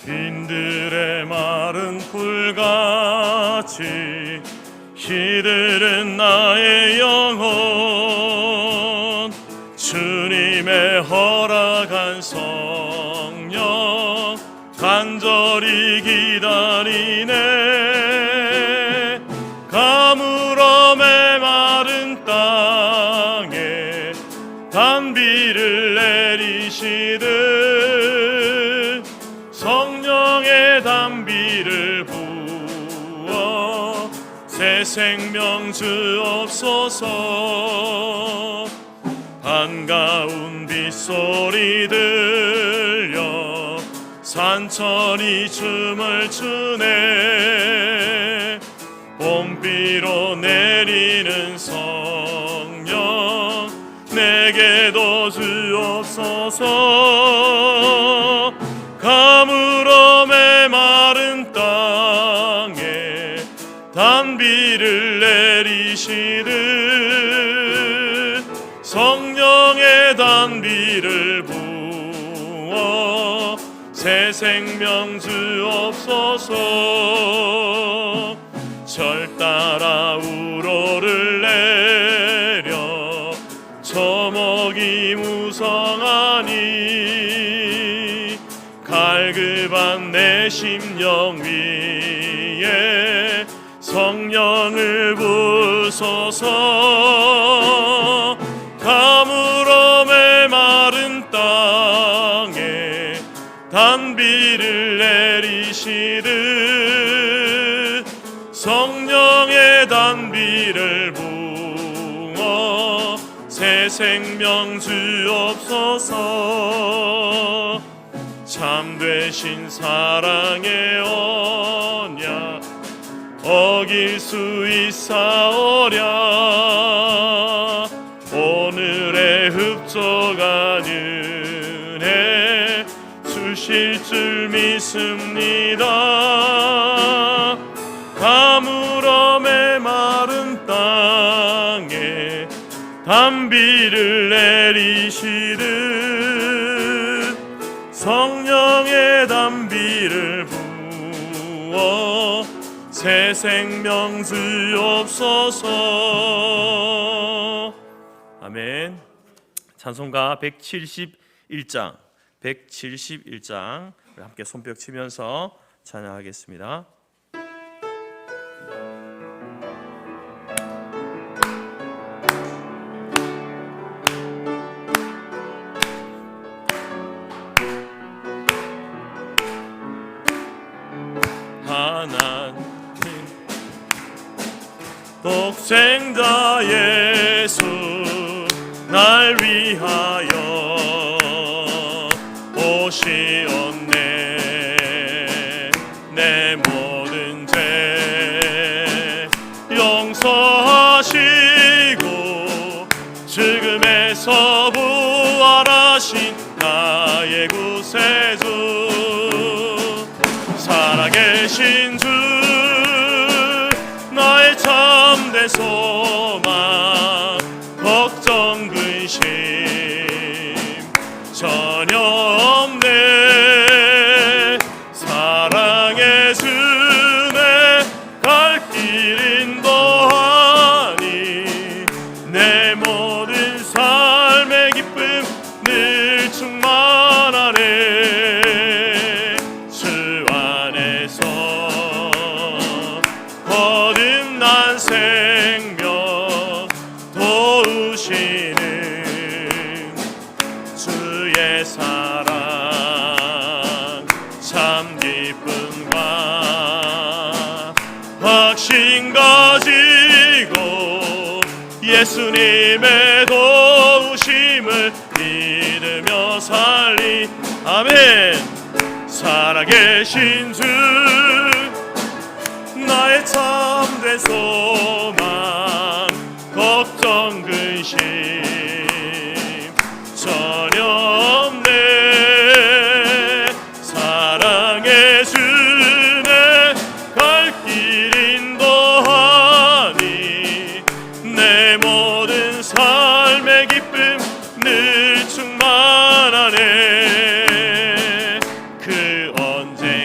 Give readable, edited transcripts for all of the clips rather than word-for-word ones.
빈들의 마른 풀같이 시들은 나의 영혼. 주님의 허락한 성령 간절히 기다리네. 가물어 메마른 땅에 단비를 내리시듯 성령의 단비를 부어 새 생명 주옵소서. 반가운 빗소리 들려 산천이 춤을 추네. 봄비로 내리는 성령 내게도 주옵소서. 가물어 메마른 땅에 단비를 내리시듯 성령의 단비를 부어 새 생명 주옵소서. 절 따라 우로를 내려 저목이 무성하니 갈급한 내 심령 위에 성령을 부소서. 가물어 메마른 땅에 단비를 내리시듯 성령의 단비를 부어 새 생명 주옵소서. 참되신 사랑의 언약 어길 수 있사오랴. 오늘의 흡족한 은혜 주실 줄 믿습니다. 가물어 메마른 땅에 단비를 내리시듯 성령의 단비를 부어 새 생명 주옵소서. 아멘. 찬송가 171장 함께 손뼉 치면서 찬양하겠습니다. 하나님 독생자 예수 날 위하여 오시었네. 내 모든 죄 용서하시고 죽음에서 부활하신 나의 구세주. 살아계신 주 나의 참된 소망 걱정 근심 전혀 없네. 사랑의 주내 갈 길 인도하니 내 모든 삶의 기쁨 늘 충만하네. 주 안에서 거듭난 생명 도우시는 주의 사랑 참 기쁨과 확신 가지고 예수님의 도우심을 믿으며 살리. 아멘. 살아계신 주 나의 참된 소망 걱정 근심 전혀 없네. 사랑의 주내 갈 길 인도하니 내 모든 삶의 기쁨 늘 충만하네. 그 언제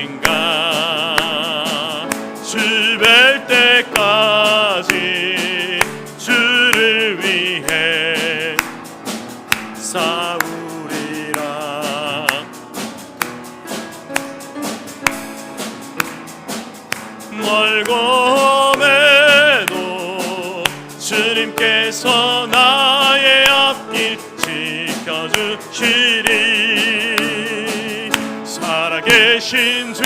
멀고매도 주님께서 나의 앞길 지켜주시리. 살아계신 주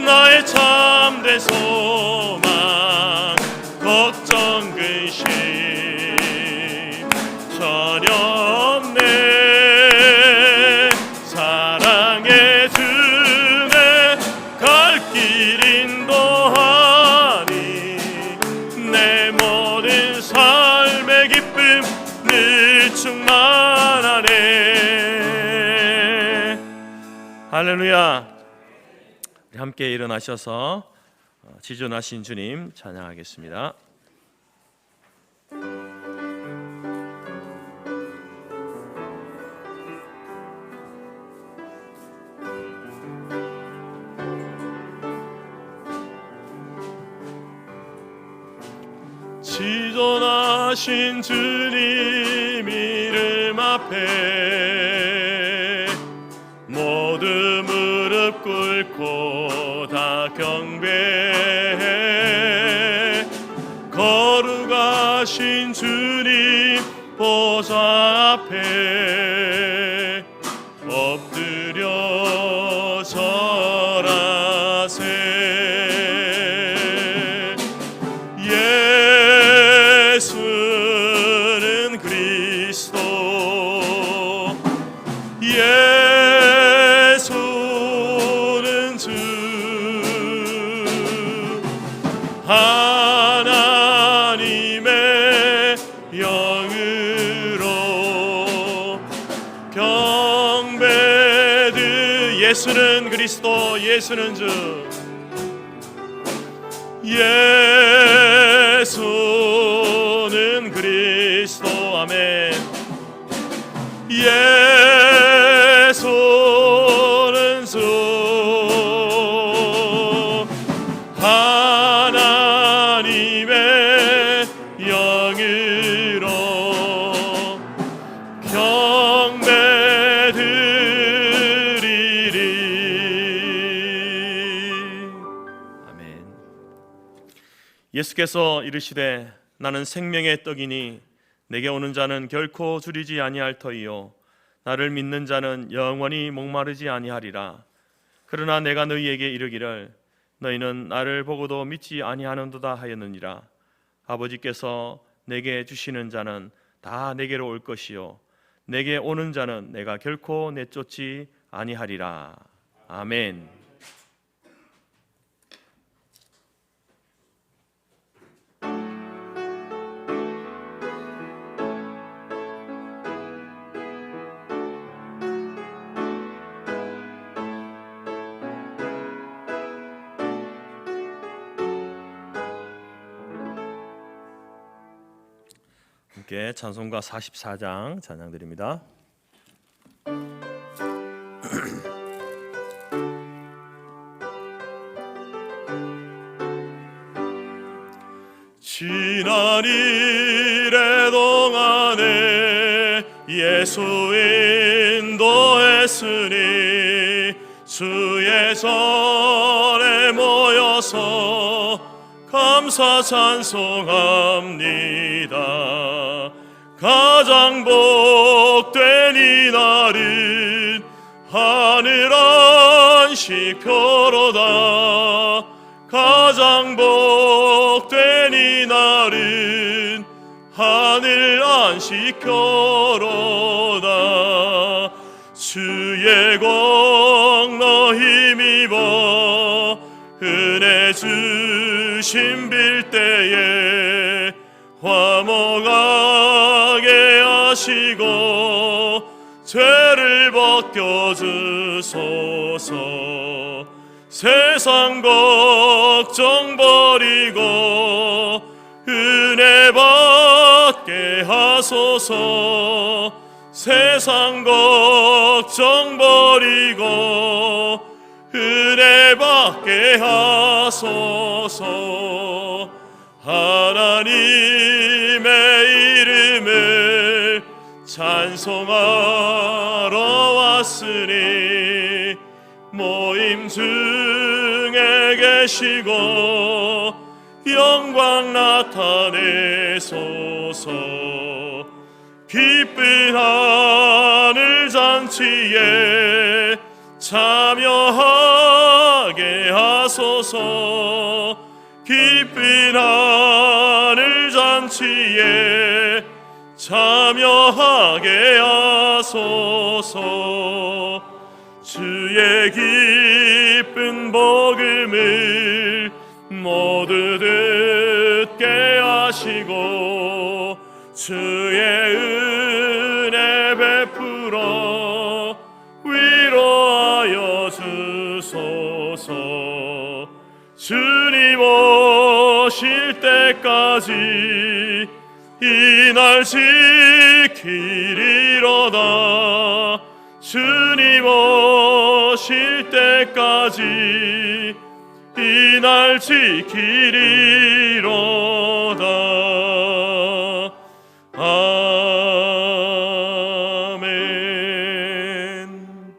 나의 참된 소망 걱정 근심 전혀 없네. 사랑의 주네 갈 길 인도하니 내 모든 삶의 기쁨 늘 충만하네. 할렐루야. 함께 일어나셔서 지존하신 주님 찬양하겠습니다. 지존하신 주님 이름 앞에 모두 무릎 꿇고 다 경배해. 거룩하신 주님 보좌 앞에 엎드려 절하세. 예수는 그리스도 예수는 주 하나님의 영으로 경배드. 예수는 그리스도 예수는 주 예수는 그리스도 아멘. 예수는 주 하나님의 영으로 경배드리리. 아멘. 예수께서 이르시되 나는 생명의 떡이니 내게 오는 자는 결코 줄이지 아니할 터이요 나를 믿는 자는 영원히 목마르지 아니하리라. 그러나 내가 너희에게 이르기를 너희는 나를 보고도 믿지 아니하는도다 하였느니라. 아버지께서 내게 주시는 자는 다 내게로 올 것이요 내게 오는 자는 내가 결코 내쫓지 아니하리라. 아멘. 함께 찬송가 44장 찬양드립니다. 지난 일의 동안에 예수 인도했으니 주의 전에 모여서 감사 찬송합니다. 가장 복된 이날은 하늘 안식표로다. 가장 복된 이날은 하늘 안식표로다. 주의 공로 힘입어 은혜 주심 빌 때에 화목하게 하시고 죄를 벗겨주소서. 세상 걱정 버리고 은혜 받게 하소서. 세상 걱정 버리고 은혜 받게 하소서. 하나님의 이름을 찬송하러 왔으니 모임 중에 중에 계시고 영광 나타내소서. 기쁜 하늘 잔치에 참여하게 하소서. 기쁜 하늘 잔치에 참여하게 하소서. 주의 기쁜 복음을 모두 듣게 하시고 주의 은혜 베풀어 위로하여 주소서. 주님 오실 때까지 이 날 지키리로다. 주님 오실 때까지 이 날 지키리로다. 아멘.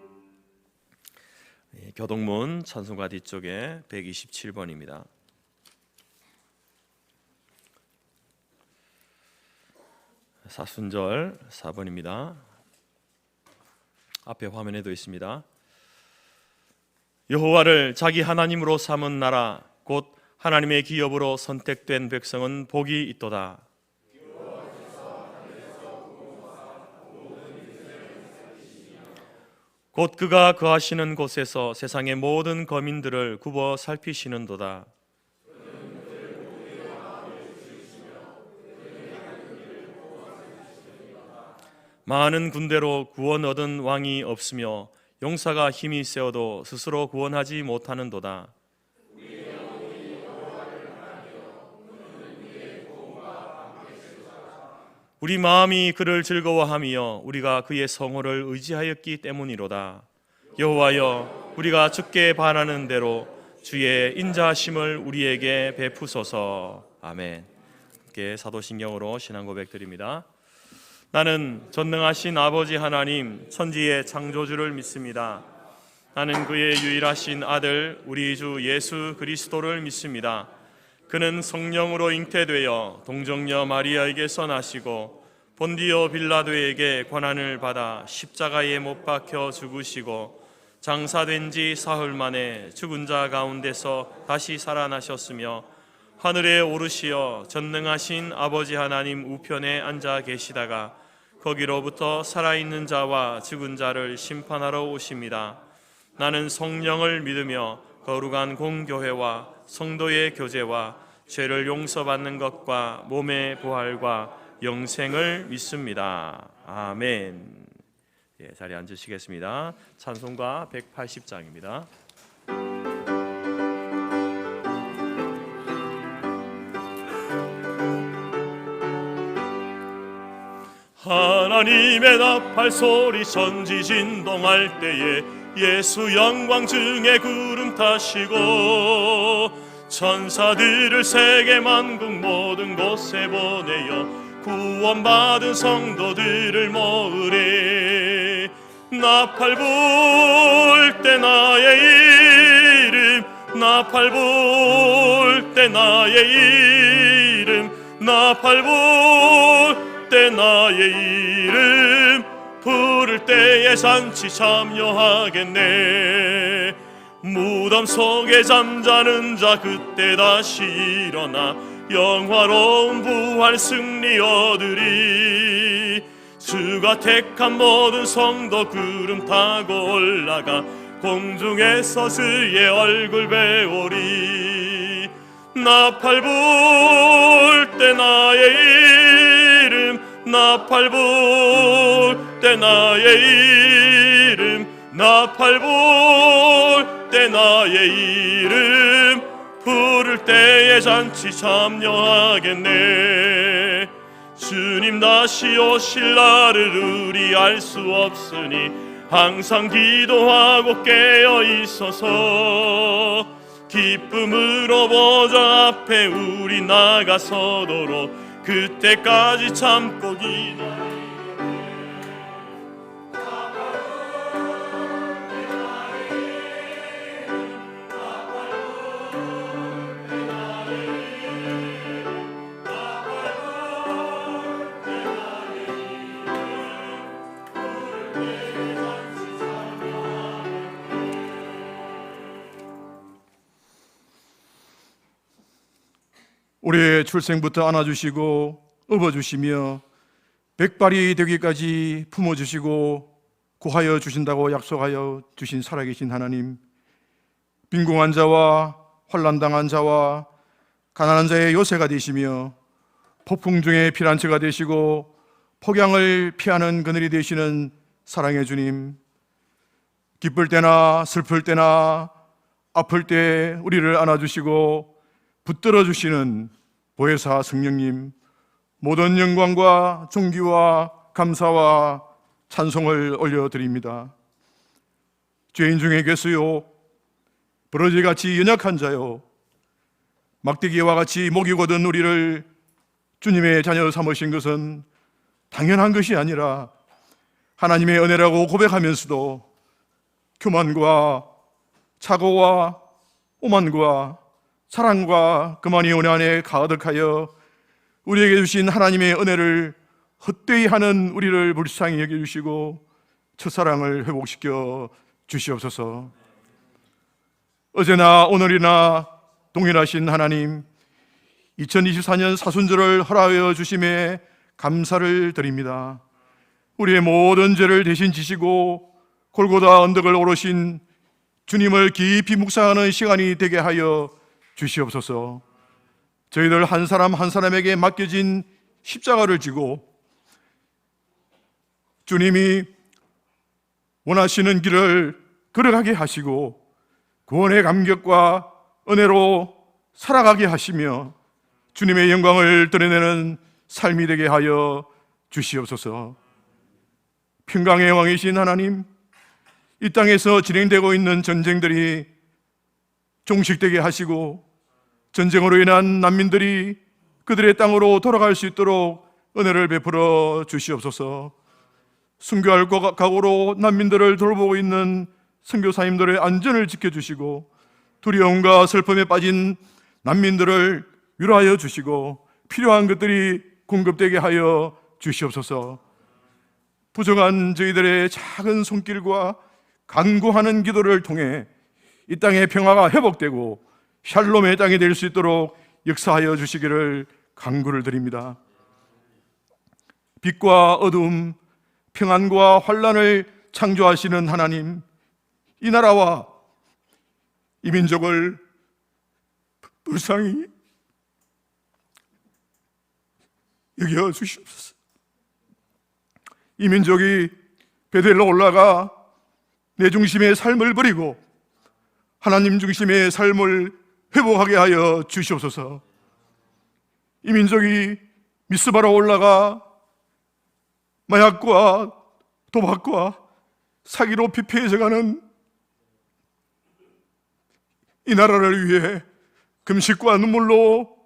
교동문 찬송가 뒤쪽에 127번입니다. 사순절 4번입니다. 앞에 화면에도 있습니다. 여호와를 자기 하나님으로 삼은 나라 곧 하나님의 기업으로 선택된 백성은 복이 있도다. 곧 그가 거하시는 곳에서 세상의 모든 거민들을 굽어 살피시는도다. 많은 군대로 구원 얻은 왕이 없으며 용사가 힘이 세어도 스스로 구원하지 못하는도다. 우리 마음이 그를 즐거워하며 우리가 그의 성호를 의지하였기 때문이로다. 여호와여, 우리가 주께 바라는 대로 주의 인자하심을 우리에게 베푸소서. 아멘. 함께 사도신경으로 신앙 고백드립니다. 나는 전능하신 아버지 하나님 천지의 창조주를 믿습니다. 나는 그의 유일하신 아들 우리 주 예수 그리스도를 믿습니다. 그는 성령으로 잉태되어 동정녀 마리아에게서 나시고 본디오 빌라도에게 고난을 받아 십자가에 못 박혀 죽으시고 장사된 지 사흘 만에 죽은 자 가운데서 다시 살아나셨으며 하늘에 오르시어 전능하신 아버지 하나님 우편에 앉아 계시다가 거기로부터 살아있는 자와 죽은 자를 심판하러 오십니다. 나는 성령을 믿으며 거룩한 공교회와 성도의 교제와 죄를 용서받는 것과 몸의 부활과 영생을 믿습니다. 아멘. 자리에 앉으시겠습니다. 찬송가 180장입니다. 하나님의 나팔 소리 천지 진동할 때에 예수 영광 중에 구름 타시고 천사들을 세계 만국 모든 곳에 보내어 구원받은 성도들을 모으래. 나팔 불 때 나의 이름, 나팔 불 때 나의 이름, 나팔 불 때 나의 이름 부를 때에 잔치 참여하겠네. 무덤 속에 잠자는 자 그때 다시 일어나 영화로운 부활 승리 얻으리. 주가 택한 모든 성도 구름 타고 올라가 공중에서 주의 얼굴 배우리. 나팔 불 때 나의 이름, 나팔 불 때 나의 이름, 나팔 불 때 나의 이름 부를 때에 잔치 참여하겠네. 주님 다시 오실 날을 우리 알 수 없으니 항상 기도하고 깨어 있어서 기쁨으로 보좌 앞에 우리 나가서도록 그때까지 참고 기다리네. 나팔 불 우리의 출생부터 안아주시고 업어주시며 백발이 되기까지 품어주시고 구하여 주신다고 약속하여 주신 살아계신 하나님, 빈궁한 자와 환난당한 자와 가난한 자의 요새가 되시며 폭풍 중에 피난처가 되시고 폭양을 피하는 그늘이 되시는 사랑의 주님, 기쁠 때나 슬플 때나 아플 때 우리를 안아주시고 붙들어 주시는 보혜사 성령님, 모든 영광과 존귀와 감사와 찬송을 올려드립니다. 죄인 중에 계세요. 버러지같이 연약한 자요, 막대기와 같이 목이 곧은 우리를 주님의 자녀 삼으신 것은 당연한 것이 아니라 하나님의 은혜라고 고백하면서도 교만과 착오와 오만과 사랑과 그만이 은혜 안에 가득하여 우리에게 주신 하나님의 은혜를 헛되이 하는 우리를 불쌍히 여겨주시고 첫사랑을 회복시켜 주시옵소서. 어제나 오늘이나 동일하신 하나님, 2024년 사순절을 허락하여 주심에 감사를 드립니다. 우리의 모든 죄를 대신 지시고 골고다 언덕을 오르신 주님을 깊이 묵상하는 시간이 되게 하여 주시옵소서. 저희들 한 사람 한 사람에게 맡겨진 십자가를 지고 주님이 원하시는 길을 걸어가게 하시고 구원의 감격과 은혜로 살아가게 하시며 주님의 영광을 드러내는 삶이 되게 하여 주시옵소서. 평강의 왕이신 하나님, 이 땅에서 진행되고 있는 전쟁들이 종식되게 하시고 전쟁으로 인한 난민들이 그들의 땅으로 돌아갈 수 있도록 은혜를 베풀어 주시옵소서. 순교할 각오로 난민들을 돌보고 있는 선교사님들의 안전을 지켜주시고 두려움과 슬픔에 빠진 난민들을 위로하여 주시고 필요한 것들이 공급되게 하여 주시옵소서. 부족한 저희들의 작은 손길과 간구하는 기도를 통해 이 땅의 평화가 회복되고 샬롬의 땅이 될 수 있도록 역사하여 주시기를 간구를 드립니다. 빛과 어둠, 평안과 환난을 창조하시는 하나님, 이 나라와 이 민족을 불쌍히 여겨 주시옵소서. 이 민족이 베델로 올라가 내 중심의 삶을 버리고 하나님 중심의 삶을 회복하게 하여 주시옵소서. 이 민족이 미스바로 올라가 마약과 도박과 사기로 피폐해져가는 이 나라를 위해 금식과 눈물로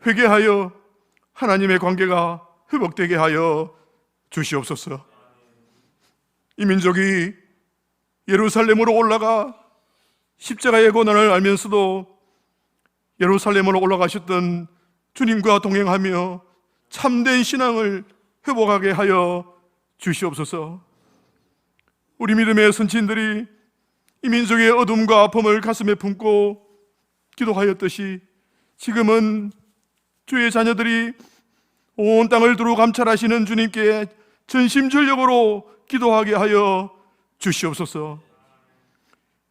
회개하여 하나님의 관계가 회복되게 하여 주시옵소서. 이 민족이 예루살렘으로 올라가 십자가의 고난을 알면서도 예루살렘으로 올라가셨던 주님과 동행하며 참된 신앙을 회복하게 하여 주시옵소서. 우리 믿음의 선친들이 이 민족의 어둠과 아픔을 가슴에 품고 기도하였듯이 지금은 주의 자녀들이 온 땅을 두루 감찰하시는 주님께 전심전력으로 기도하게 하여 주시옵소서.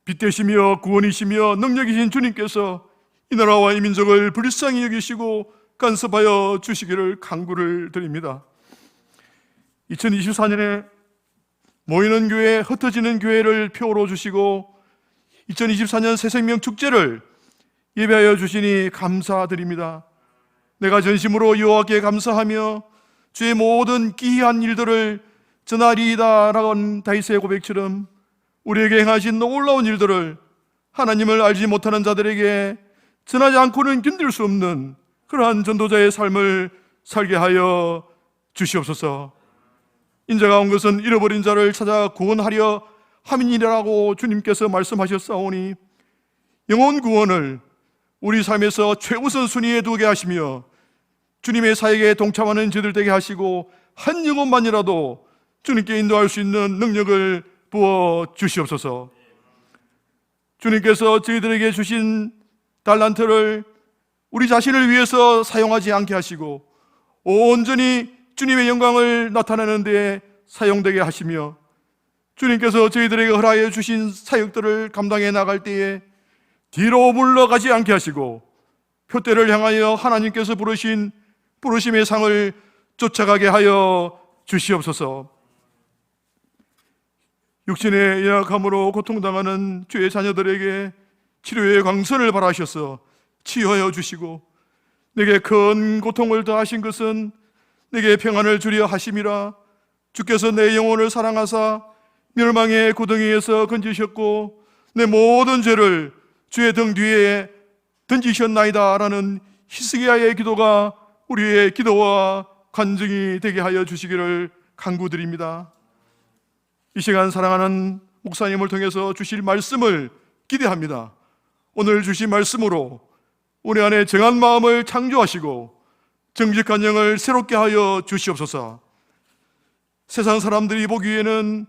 빛 되시며 구원이시며 능력이신 주님께서 이 나라와 이 민족을 불쌍히 여기시고 간섭하여 주시기를 간구를 드립니다. 2024년에 모이는 교회, 흩어지는 교회를 표로 주시고 2024년 새생명 축제를 예배하여 주시니 감사드립니다. 내가 전심으로 여호와께 감사하며 주의 모든 기이한 일들을 전하리이다 라는 다윗의 고백처럼 우리에게 행하신 놀라운 일들을 하나님을 알지 못하는 자들에게 전하지 않고는 견딜 수 없는 그러한 전도자의 삶을 살게 하여 주시옵소서. 인자가 온 것은 잃어버린 자를 찾아 구원하려 함이니라고 주님께서 말씀하셨사오니 영혼 구원을 우리 삶에서 최우선 순위에 두게 하시며 주님의 사역에 동참하는 저들 되게 하시고 한 영혼만이라도 주님께 인도할 수 있는 능력을 부어 주시옵소서. 주님께서 저희들에게 주신 달란트를 우리 자신을 위해서 사용하지 않게 하시고 온전히 주님의 영광을 나타내는 데 사용되게 하시며, 주님께서 저희들에게 허락해 주신 사역들을 감당해 나갈 때에 뒤로 물러가지 않게 하시고 표대를 향하여 하나님께서 부르신 부르심의 상을 쫓아가게 하여 주시옵소서. 육신의 연약함으로 고통당하는 주의 자녀들에게 치료의 광선을 발하셔서 치유하여 주시고, 내게 큰 고통을 더하신 것은 내게 평안을 주려 하심이라. 주께서 내 영혼을 사랑하사 멸망의 구덩이에서 건지셨고 내 모든 죄를 주의 등 뒤에 던지셨나이다 라는 히스기야의 기도가 우리의 기도와 간증이 되게 하여 주시기를 간구드립니다. 이 시간 사랑하는 목사님을 통해서 주실 말씀을 기대합니다. 오늘 주신 말씀으로 우리 안에 정한 마음을 창조하시고 정직한 영을 새롭게 하여 주시옵소서. 세상 사람들이 보기에는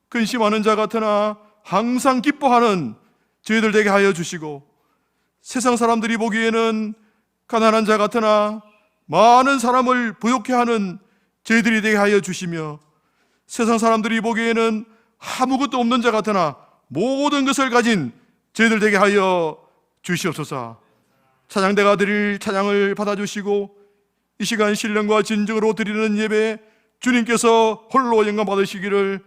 근심하는 자 같으나 항상 기뻐하는 저희들 되게 하여 주시고, 세상 사람들이 보기에는 가난한 자 같으나 많은 사람을 부욕해 하는 저희들이 되게 하여 주시며, 세상 사람들이 보기에는 아무것도 없는 자 같으나 모든 것을 가진 저희들 되게 하여 주시옵소서. 찬양대가 드릴 찬양을 받아주시고 이 시간 신령과 진정으로 드리는 예배 주님께서 홀로 영광 받으시기를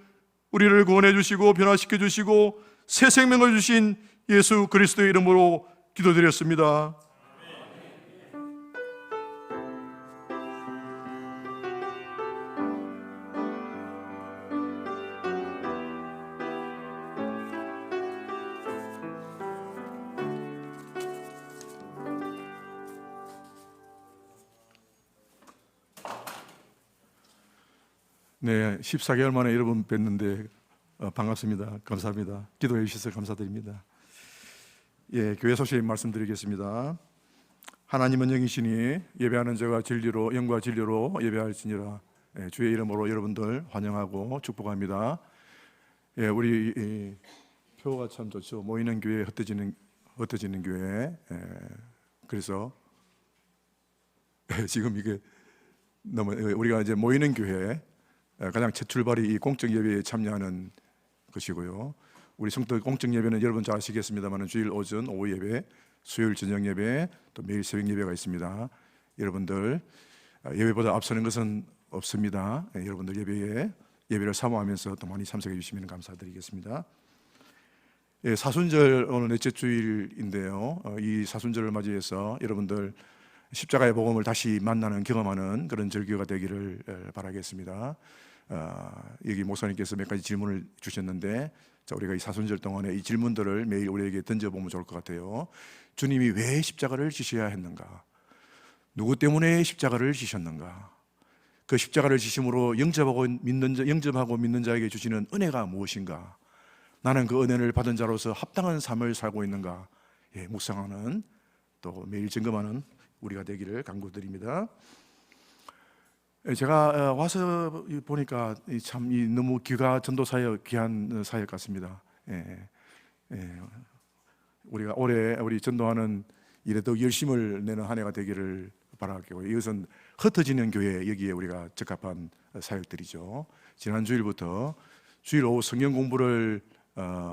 우리를 구원해 주시고 변화시켜 주시고 새 생명을 주신 예수 그리스도의 이름으로 기도드렸습니다. 네, 14개월 만에 여러분 뵀는데 반갑습니다. 감사합니다. 기도해 주셔서 감사드립니다. 예, 교회 소식 말씀드리겠습니다. 하나님은 영이시니 예배하는 자가 진리로 영과 진리로 예배할지니라. 예, 주의 이름으로 여러분들 환영하고 축복합니다. 예, 우리 표가 참 좋죠. 모이는 교회, 흩어지는 교회. 그래서 지금 이게 너무 우리가 이제 모이는 교회 가장 첫 출발이 이 공적 예배에 참여하는 것이고요. 우리 성도 공적 예배는 여러분 잘 아시겠습니다만 주일 오전 오후 예배, 수요일 저녁 예배, 또 매일 새벽 예배가 있습니다. 여러분들 예배보다 앞서는 것은 없습니다. 여러분들 예배를 사모하면서 또 많이 참석해 주시면 감사드리겠습니다. 사순절 오늘 넷째 주일인데요. 이 사순절을 맞이해서 여러분들 십자가의 복음을 다시 만나는 경험하는 그런 절기가 되기를 바라겠습니다. 여기 목사님께서 몇 가지 질문을 주셨는데, 자, 우리가 이 사순절 동안에 이 질문들을 매일 우리에게 던져보면 좋을 것 같아요. 주님이 왜 십자가를 지셔야 했는가? 누구 때문에 십자가를 지셨는가? 그 십자가를 지심으로 영접하고 믿는 자에게 주시는 은혜가 무엇인가? 나는 그 은혜를 받은 자로서 합당한 삶을 살고 있는가? 예, 묵상하는 또 매일 점검하는 우리가 되기를 간구드립니다. 제가 와서 보니까 참 너무 귀가 전도 사역 귀한 사역 같습니다. 우리가 올해 우리 전도하는 일에 더 열심을 내는 한 해가 되기를 바라겠고, 이것은 흩어지는 교회, 여기에 우리가 적합한 사역들이죠. 지난 주일부터 주일 오후 성경 공부를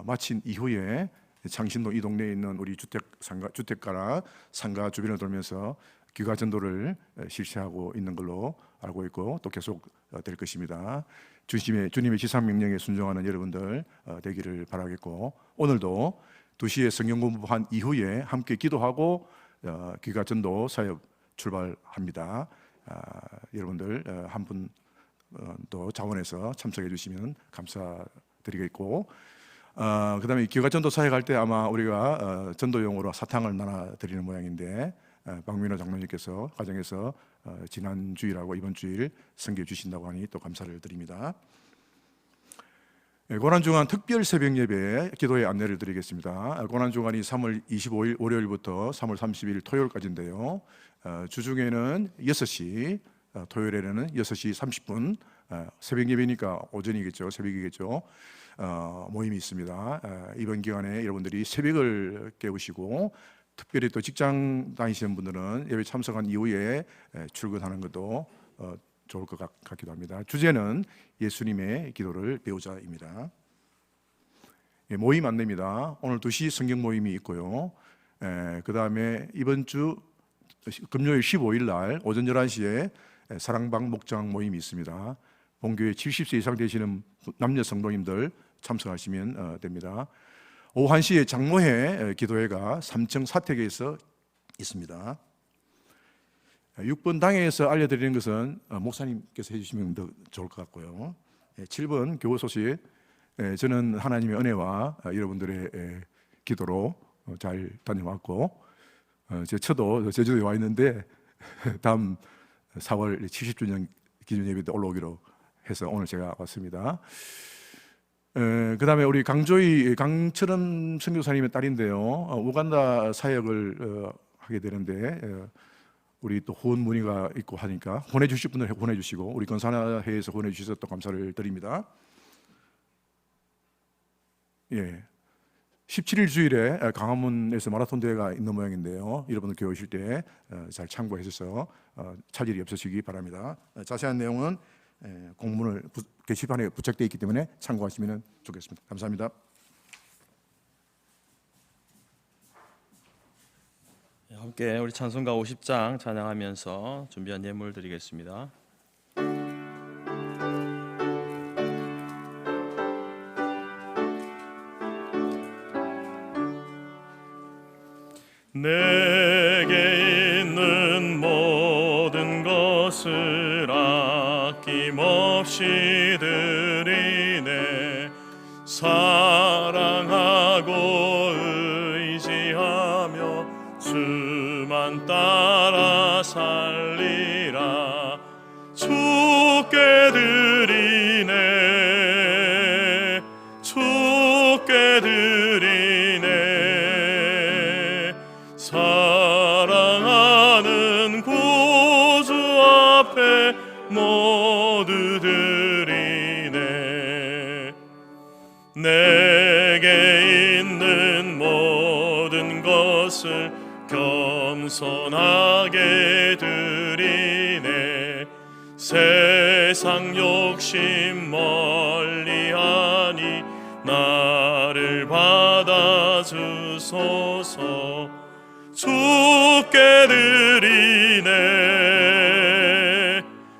마친 이후에 창신동 이 동네에 있는 우리 주택가나 상가 주변을 돌면서 귀가 전도를 실시하고 있는 걸로 알고 있고 또 계속 될 것입니다. 주님의 지상 명령에 순종하는 여러분들 되기를 바라겠고, 오늘도 2시에 성경 공부한 이후에 함께 기도하고 귀가 전도 사역 출발합니다. 여러분들 한 분 또 자원해서 참석해 주시면 감사드리겠고, 그 다음에 귀가 전도 사역할 때 아마 우리가 전도용으로 사탕을 나눠 드리는 모양인데, 박민호 장로님께서 가정에서 지난 주일하고 이번 주일 섬겨 주신다고 하니 또 감사를 드립니다. 고난주간 특별 새벽 예배 기도의 안내를 드리겠습니다. 고난주간이 3월 25일 월요일부터 3월 30일 토요일까지인데요. 주중에는 6시, 토요일에는 6시 30분, 새벽 예배니까 오전이겠죠, 새벽이겠죠. 모임이 있습니다. 이번 기간에 여러분들이 새벽을 깨우시고 특별히 또 직장 다니시는 분들은 예배 참석한 이후에 출근하는 것도 좋을 것 같기도 합니다. 주제는 예수님의 기도를 배우자입니다. 모임 안내입니다. 오늘 2시 성경 모임이 있고요. 그 다음에 이번 주 금요일 15일 날 오전 11시에 사랑방 목장 모임이 있습니다. 본교회 70세 이상 되시는 남녀 성도님들 참석하시면 됩니다. 오후 1시에 장로회 기도회가 3층 사택에서 있습니다. 6번 당회에서 알려드리는 것은 목사님께서 해주시면 더 좋을 것 같고요. 7번 교우 소식, 저는 하나님의 은혜와 여러분들의 기도로 잘 다녀왔고, 제 처도 제주도에 와 있는데 다음 4월 70주년 기념예배 때 올라오기로 해서 오늘 제가 왔습니다. 그 다음에 우리 강철은 선교사님의 딸인데요, 우간다 사역을 하게 되는데 우리 또 후원 문의가 있고 하니까 보내주실 분들 보내주시고, 우리 건산회에서 보내주셔서 또 감사를 드립니다. 17일 주일에 강화문에서 마라톤 대회가 있는 모양인데요, 여러분들 교회 오실 때 잘 참고해 주셔서 차질이 없으시기 바랍니다. 자세한 내용은 공문을 게시판에 부착되어 있기 때문에 참고하시면 좋겠습니다. 감사합니다. 함께 우리 찬송가 50장 찬양하면서 준비한 예물 드리겠습니다. 내게 있는 모든 것을 아낌없이 드리네. 사랑하고 의지하며 주만 따라 살리라. 주께 드리네, 주께 드리네. 사랑하는 구주 앞에 모두 드리네. 내게 있는 모든 것을 겸손하게 드리네. 세상 욕심 멀리하니 나를 받아주소서. 주께 드리네,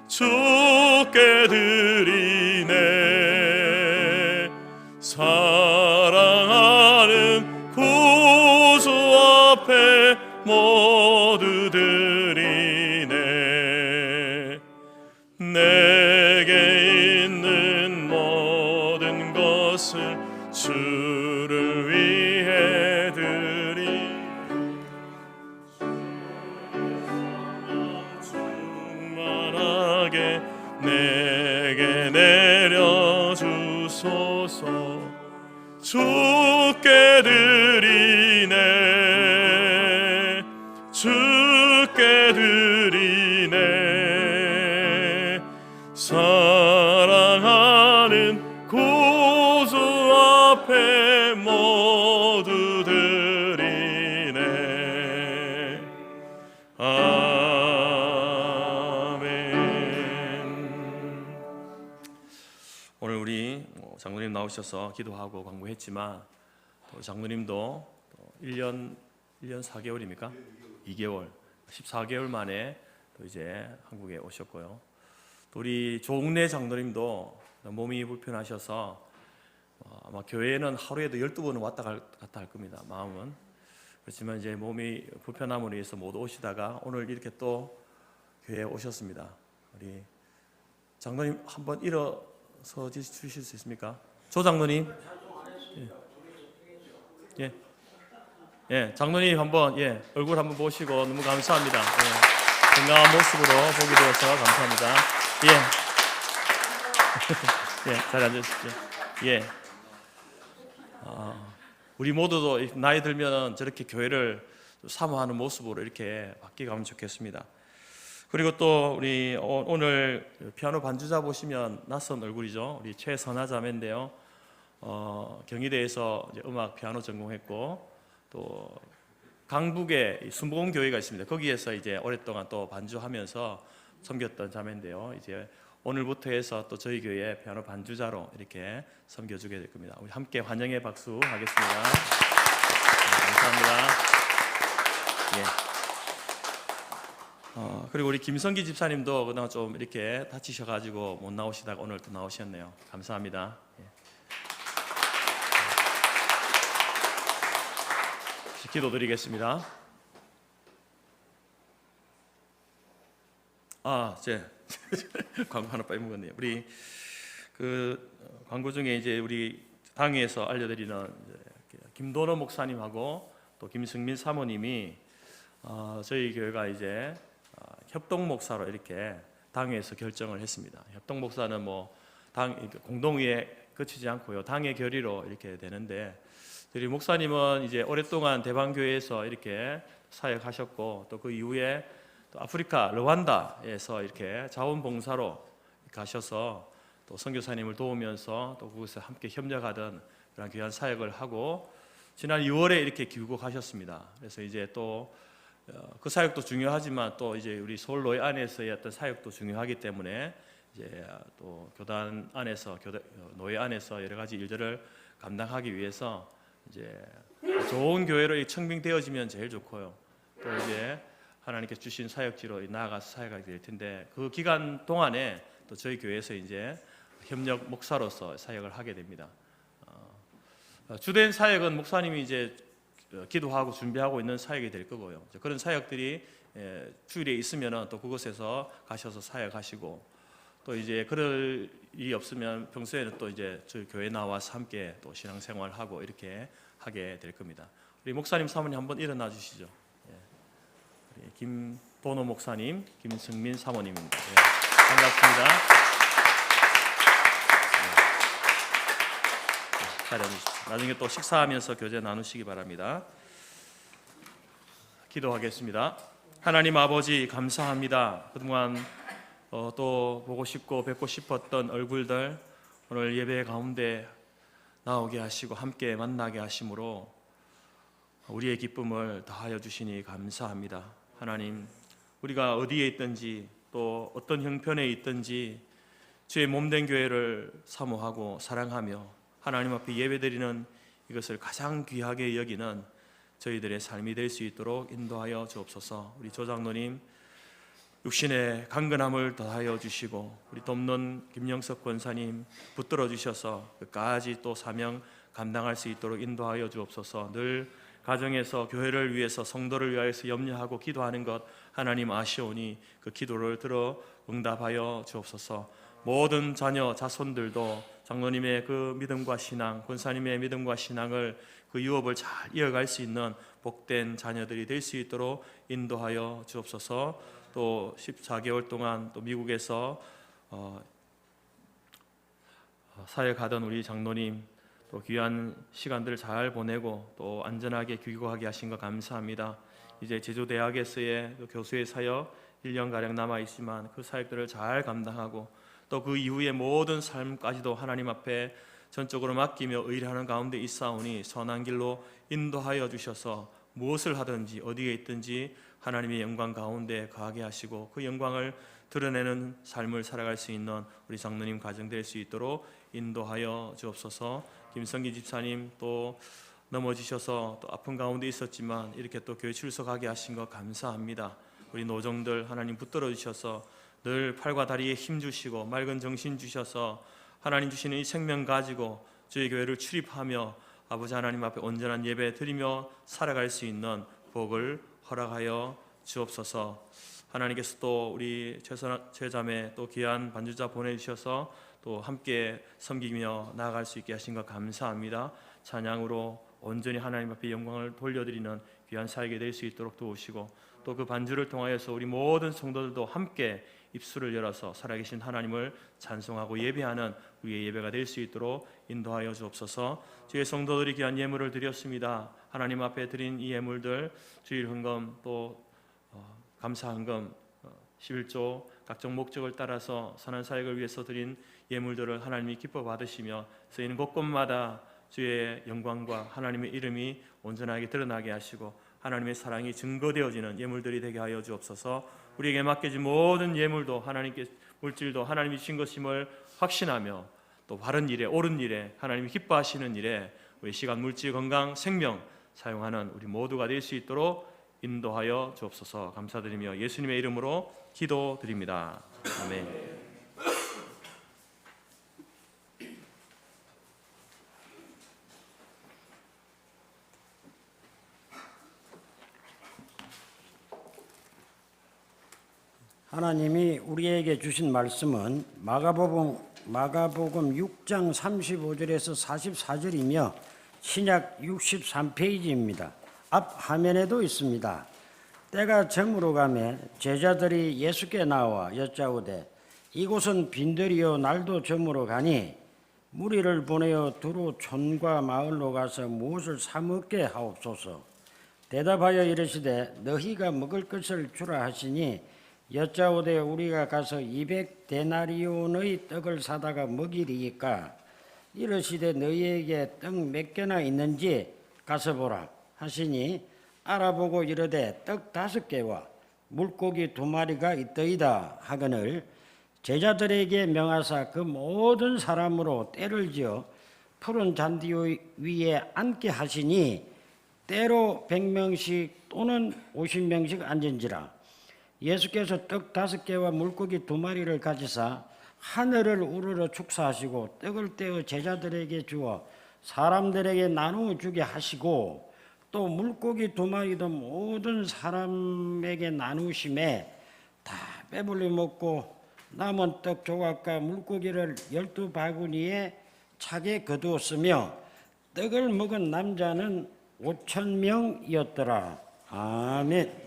주께 드리네. 사랑하는 구주 앞에 모두 드리네. 내게 있는 모든 것을 주를 위해 드리. 충만하게 내게 내려주소서. 주께 드리네, 주께 드리네. 사랑하는 구주 앞에 모두 드리네. 아멘. 오늘 우리 장로님 나오셔서 기도하고 광고했지만, 또 장로님도 1년 4개월입니까? 2개월, 14개월 만에 또 이제 한국에 오셨고요. 또 우리 조웅래 장로님도 몸이 불편하셔서 아마 교회에는 하루에도 12번은 왔다 갔다 할 겁니다. 마음은. 그렇지만 이제 몸이 불편함으로 해서 못 오시다가 오늘 이렇게 또 교회에 오셨습니다. 우리 장로님 한번 일어서 주실 수 있습니까? 조 장로님. 예, 장로님 한번 얼굴 한번 보시고 너무 감사합니다. 건강한 모습으로 보게 되어서 감사합니다. 잘 앉으십시오. 우리 모두도 나이 들면 저렇게 교회를 사모하는 모습으로 이렇게 바뀌어가면 좋겠습니다. 그리고 또 우리 오늘 피아노 반주자 보시면 낯선 얼굴이죠. 우리 최선아 자매인데요. 경희대에서 이제 음악 피아노 전공했고 또 강북에 순복음 교회가 있습니다. 거기에서 이제 오랫동안 또 반주하면서 섬겼던 자매인데요. 이제 오늘부터 해서 또 저희 교회 피아노 반주자로 이렇게 섬겨주게 될 겁니다. 우리 함께 환영의 박수 하겠습니다. 감사합니다. 예. 그리고 우리 김성기 집사님도 그동안 좀 이렇게 다치셔가지고 못 나오시다가 오늘 또 나오셨네요. 감사합니다. 예. 기도드리겠습니다. 제 광고 하나 빼먹었네요. 우리 그 광고 중에 이제 우리 당회에서 알려드리는 김도노 목사님하고 또 김승민 사모님이 저희 교회가 이제 협동 목사로 이렇게 당회에서 결정을 했습니다. 협동 목사는 뭐 당 공동의에 그치지 않고요, 당회 결의로 이렇게 되는데, 우리 목사님은 이제 오랫동안 대방교회에서 이렇게 사역하셨고 또 그 이후에 또 아프리카 르완다에서 이렇게 자원봉사로 가셔서 또 선교사님을 도우면서 또 그곳에 함께 협력하던 그런 귀한 사역을 하고 지난 6월에 이렇게 귀국하셨습니다. 그래서 이제 또 그 사역도 중요하지만 또 이제 우리 서울 노예 안에서의 어떤 사역도 중요하기 때문에 이제 또 교단 안에서 노예 안에서 여러 가지 일들을 감당하기 위해서 이제 좋은 교회로 청빙되어지면 제일 좋고요. 또 이제 하나님께 주신 사역지로 나아가서 사역하게 될 텐데, 그 기간 동안에 또 저희 교회에서 이제 협력 목사로서 사역을 하게 됩니다. 주된 사역은 목사님이 이제 기도하고 준비하고 있는 사역이 될 거고요. 그런 사역들이 주일에 있으면은 또 그곳에서 가셔서 사역하시고, 또 이제 그럴 일이 없으면 평소에는 또 이제 저희 교회 나와서 함께 또 신앙생활하고 이렇게 하게 될 겁니다. 우리 목사님 사모님 한번 일어나 주시죠. 우리 김도노 목사님, 김승민 사모님입니다. 반갑습니다. 자리해주십시오. 나중에 또 식사하면서 교제 나누시기 바랍니다. 기도하겠습니다. 하나님 아버지, 감사합니다. 그동안 또 보고 싶고 뵙고 싶었던 얼굴들 오늘 예배 가운데 나오게 하시고 함께 만나게 하심으로 우리의 기쁨을 더하여 주시니 감사합니다. 하나님, 우리가 어디에 있든지 또 어떤 형편에 있든지 주의 몸된 교회를 사모하고 사랑하며 하나님 앞에 예배드리는 이것을 가장 귀하게 여기는 저희들의 삶이 될 수 있도록 인도하여 주옵소서. 우리 조장로님 육신의 강건함을 더하여 주시고 우리 돕는 김영석 권사님 붙들어 주셔서 끝까지 또 사명 감당할 수 있도록 인도하여 주옵소서. 늘 가정에서 교회를 위해서 성도를 위하여서 염려하고 기도하는 것 하나님 아시오니 그 기도를 들어 응답하여 주옵소서. 모든 자녀 자손들도 장로님의 그 믿음과 신앙, 권사님의 믿음과 신앙을 그 유업을 잘 이어갈 수 있는 복된 자녀들이 될 수 있도록 인도하여 주옵소서. 또 14개월 동안 또 미국에서 사역하던 우리 장로님 또 귀한 시간들을 잘 보내고 또 안전하게 귀국하게 하신 것 감사합니다. 이제 제주대학에서의 교수의 사역 1년가량 남아있지만 그 사역들을 잘 감당하고 또 그 이후의 모든 삶까지도 하나님 앞에 전적으로 맡기며 의뢰하는 가운데 있사오니 선한 길로 인도하여 주셔서 무엇을 하든지 어디에 있든지 하나님의 영광 가운데 거하게 하시고 그 영광을 드러내는 삶을 살아갈 수 있는 우리 장로님 가정 될 수 있도록 인도하여 주옵소서. 김성기 집사님 또 넘어지셔서 또 아픈 가운데 있었지만 이렇게 또 교회 출석하게 하신 것 감사합니다. 우리 노정들 하나님 붙들어 주셔서 늘 팔과 다리에 힘 주시고 맑은 정신 주셔서 하나님 주시는 이 생명 가지고 저희 교회를 출입하며 아버지 하나님 앞에 온전한 예배 드리며 살아갈 수 있는 복을 허락하여 주옵소서. 하나님께서 또 우리 최자매 또 귀한 반주자 보내주셔서 또 함께 섬기며 나아갈 수 있게 하신 것 감사합니다. 찬양으로 온전히 하나님 앞에 영광을 돌려드리는 귀한 사역이 될 수 있도록 도우시고 또 그 반주를 통하여서 우리 모든 성도들도 함께 입술을 열어서 살아계신 하나님을 찬송하고 예배하는 우리의 예배가 될 수 있도록 인도하여 주옵소서. 주의 성도들이 귀한 예물을 드렸습니다. 하나님 앞에 드린 이 예물들 주일 헌금 또 감사 헌금 11조 각종 목적을 따라서 선한 사역을 위해서 드린 예물들을 하나님이 기뻐 받으시며 쓰이는 곳곳마다 주의 영광과 하나님의 이름이 온전하게 드러나게 하시고 하나님의 사랑이 증거되어지는 예물들이 되게 하여 주옵소서. 우리에게 맡겨진 모든 예물도 하나님께 물질도 하나님이 주신 것임을 확신하며 또 바른 일에 옳은 일에 하나님이 기뻐하시는 일에 우리 시간, 물질, 건강, 생명 사용하는 우리 모두가 될 수 있도록 인도하여 주옵소서. 감사드리며 예수님의 이름으로 기도드립니다. 아멘. 하나님이 우리에게 주신 말씀은 마가복음 6장 35절에서 44절이며 신약 63페이지입니다. 앞 화면에도 있습니다. 때가 저물어 가매 제자들이 예수께 나와 여짜오되 이곳은 빈들이요 날도 저물어 가니 무리를 보내어 두루 촌과 마을로 가서 무엇을 사 먹게 하옵소서. 대답하여 이르시되 너희가 먹을 것을 주라 하시니 여짜오되 우리가 가서 200데나리온의 떡을 사다가 먹이리이까. 이르시되 너희에게 떡 몇 개나 있는지 가서 보라 하시니 알아보고 이르되 떡 5개와 물고기 2마리가 있더이다 하거늘 제자들에게 명하사 그 모든 사람으로 때를 지어 푸른 잔디 위에 앉게 하시니 때로 100명씩 또는 50명씩 앉은지라. 예수께서 떡 5개와 물고기 2마리를 가지사 하늘을 우러러 축사하시고 떡을 떼어 제자들에게 주어 사람들에게 나누어 주게 하시고 또 물고기 2마리도 모든 사람에게 나누심에 다 배불리 먹고 남은 떡 조각과 물고기를 12바구니에 차게 거두었으며 떡을 먹은 남자는 5,000명이었더라. 아멘.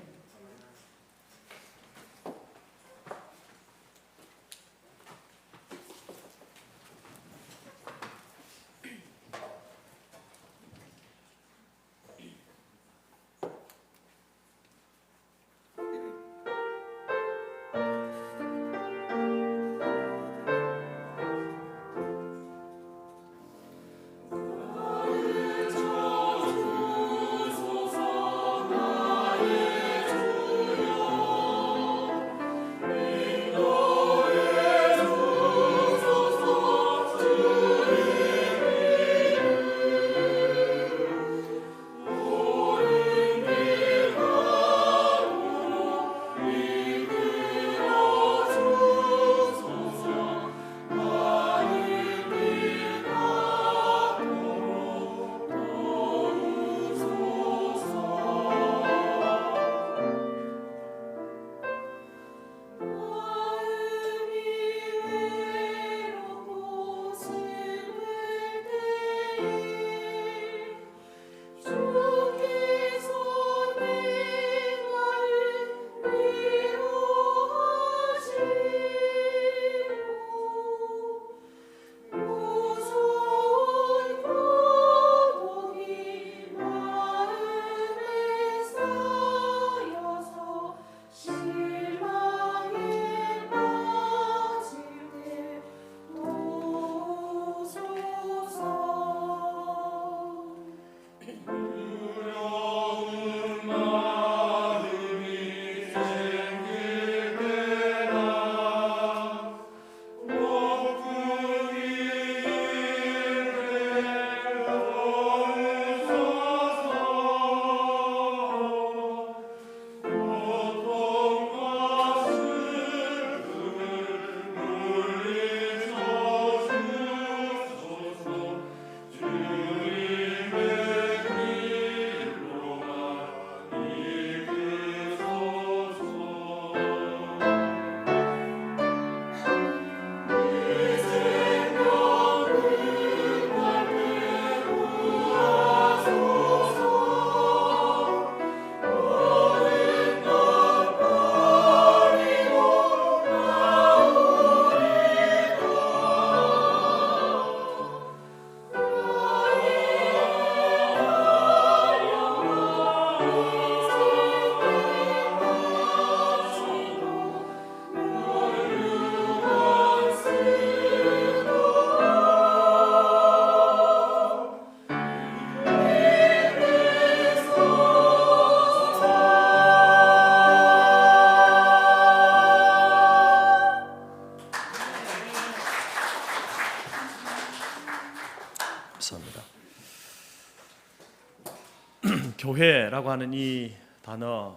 교회라고 하는 이 단어,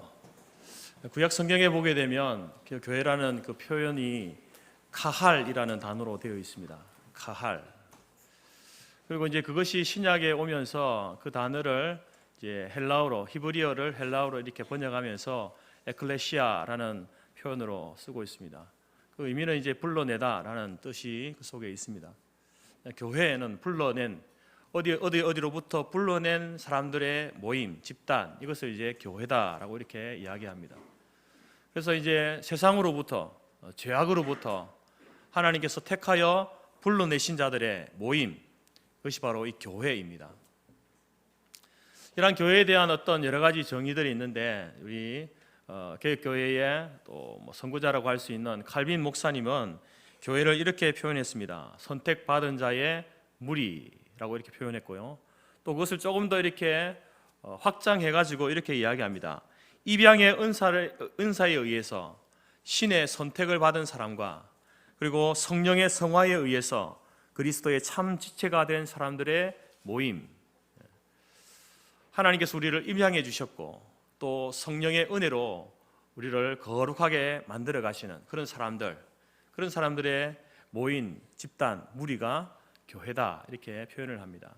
구약 성경에 보게 되면 그 교회라는 그 표현이 카할이라는 단어로 되어 있습니다. 카할. 그리고 이제 그것이 신약에 오면서 그 단어를 이제 헬라어로, 히브리어를 헬라어로 이렇게 번역하면서 에클레시아라는 표현으로 쓰고 있습니다. 그 의미는 이제 불러내다라는 뜻이 그 속에 있습니다. 교회는 불러낸, 어디로부터 불러낸 사람들의 모임, 집단, 이것을 이제 교회다라고 이렇게 이야기합니다. 그래서 이제 세상으로부터, 죄악으로부터 하나님께서 택하여 불러내신 자들의 모임, 그것이 바로 이 교회입니다. 이러한 교회에 대한 어떤 여러 가지 정의들이 있는데, 우리 개혁교회의 또 선구자라고 할 수 있는 칼빈 목사님은 교회를 이렇게 표현했습니다. 선택받은 자의 무리라고 이렇게 표현했고요. 또 그것을 조금 더 이렇게 확장해가지고 이렇게 이야기합니다. 입양의 은사에 의해서 신의 선택을 받은 사람과 그리고 성령의 성화에 의해서 그리스도의 참 지체가 된 사람들의 모임. 하나님께서 우리를 입양해 주셨고 또 성령의 은혜로 우리를 거룩하게 만들어 가시는 그런 사람들의 모인 집단, 무리가 교회다, 이렇게 표현을 합니다.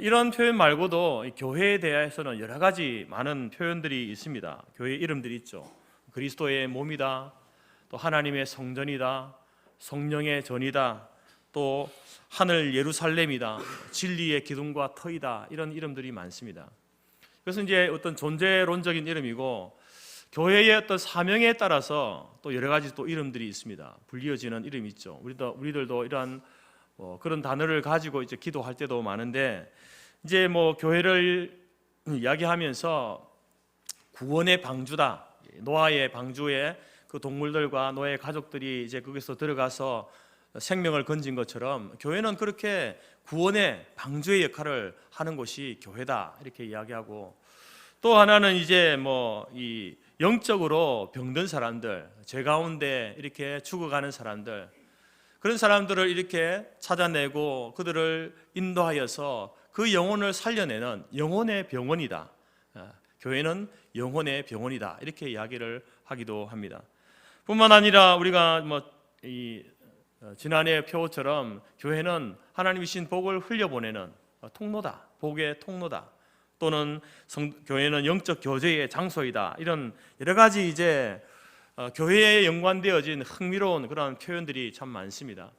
이런 표현 말고도 교회에 대해서는 여러 가지 많은 표현들이 있습니다. 교회 이름들이 있죠. 그리스도의 몸이다, 또 하나님의 성전이다, 성령의 전이다, 또 하늘 예루살렘이다, 진리의 기둥과 터이다, 이런 이름들이 많습니다. 그래서 이제 어떤 존재론적인 이름이고, 교회의 어떤 사명에 따라서 또 여러 가지 또 이름들이 있습니다. 불리어지는 이름이 있죠. 우리들도 이러한 그런 단어를 가지고 이제 기도할 때도 많은데, 이제 교회를 이야기하면서 구원의 방주다, 노아의 방주에 그 동물들과 노아의 가족들이 이제 거기서 들어가서 생명을 건진 것처럼 교회는 그렇게 구원의 방주의 역할을 하는 곳이 교회다, 이렇게 이야기하고, 또 하나는 이제 이 영적으로 병든 사람들, 죄 가운데 이렇게 죽어가는 사람들, 그런 사람들을 이렇게 찾아내고 그들을 인도하여서 그 영혼을 살려내는 영혼의 병원이다. 교회는 영혼의 병원이다, 이렇게 이야기를 하기도 합니다. 뿐만 아니라 우리가 지난해 표처럼 교회는 하나님이 주신 복을 흘려보내는 통로다, 복의 통로다, 또는 교회는 영적 교제의 장소이다, 이런 여러 가지 이제 교회에 연관되어진 흥미로운 그런 표현들이 참 많습니다.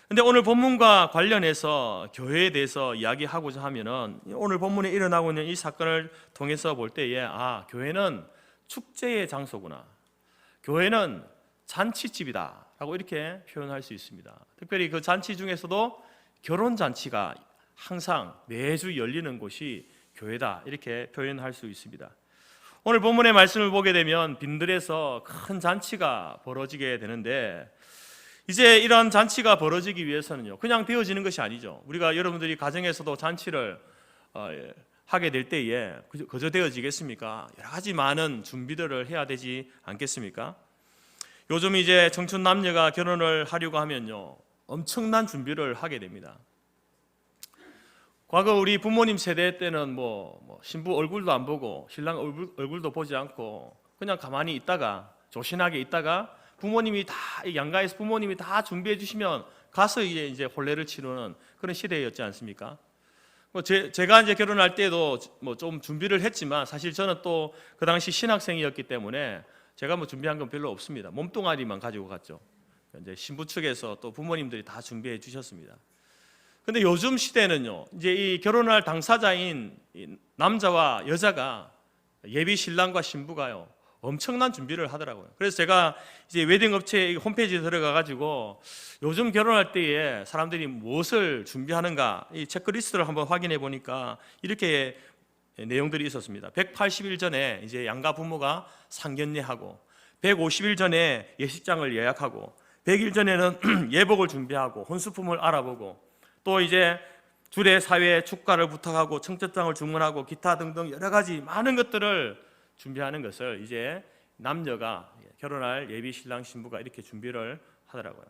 근데 오늘 본문과 관련해서 교회에 대해서 이야기하고자 하면은 오늘 본문에 일어나고 있는 이 사건을 통해서 볼 때에 교회는 축제의 장소구나, 교회는 잔치집이다 라고 이렇게 표현할 수 있습니다. 특별히 그 잔치 중에서도 결혼잔치가 항상 매주 열리는 곳이 교회다, 이렇게 표현할 수 있습니다. 오늘 본문의 말씀을 보게 되면 빈들에서 큰 잔치가 벌어지게 되는데, 이제 이런 잔치가 벌어지기 위해서는요, 그냥 되어지는 것이 아니죠. 우리가 여러분들이 가정에서도 잔치를 하게 될 때에 그저 되어지겠습니까? 여러 가지 많은 준비들을 해야 되지 않겠습니까? 요즘 이제 청춘 남녀가 결혼을 하려고 하면요, 엄청난 준비를 하게 됩니다. 과거 우리 부모님 세대 때는 신부 얼굴도 안 보고 신랑 얼굴도 보지 않고 그냥 가만히 있다가, 조신하게 있다가 부모님이 다, 양가에서 부모님이 다 준비해 주시면 가서 이제 혼례를 치르는 그런 시대였지 않습니까? 제가 이제 결혼할 때도 좀 준비를 했지만, 사실 저는 또 그 당시 신학생이었기 때문에 제가 준비한 건 별로 없습니다. 몸뚱아리만 가지고 갔죠. 이제 신부 측에서 또 부모님들이 다 준비해 주셨습니다. 근데 요즘 시대는요, 이제 이 결혼할 당사자인 남자와 여자가, 예비 신랑과 신부가요, 엄청난 준비를 하더라고요. 그래서 제가 이제 웨딩 업체 홈페이지에 들어가 가지고 요즘 결혼할 때에 사람들이 무엇을 준비하는가, 이 체크리스트를 한번 확인해 보니까 이렇게 내용들이 있었습니다. 180일 전에 이제 양가 부모가 상견례하고, 150일 전에 예식장을 예약하고, 100일 전에는 예복을 준비하고 혼수품을 알아보고, 또 이제 주례 사회 축가를 부탁하고 청첩장을 주문하고 기타 등등 여러 가지 많은 것들을 준비하는 것을 이제 남녀가, 결혼할 예비 신랑 신부가 이렇게 준비를 하더라고요.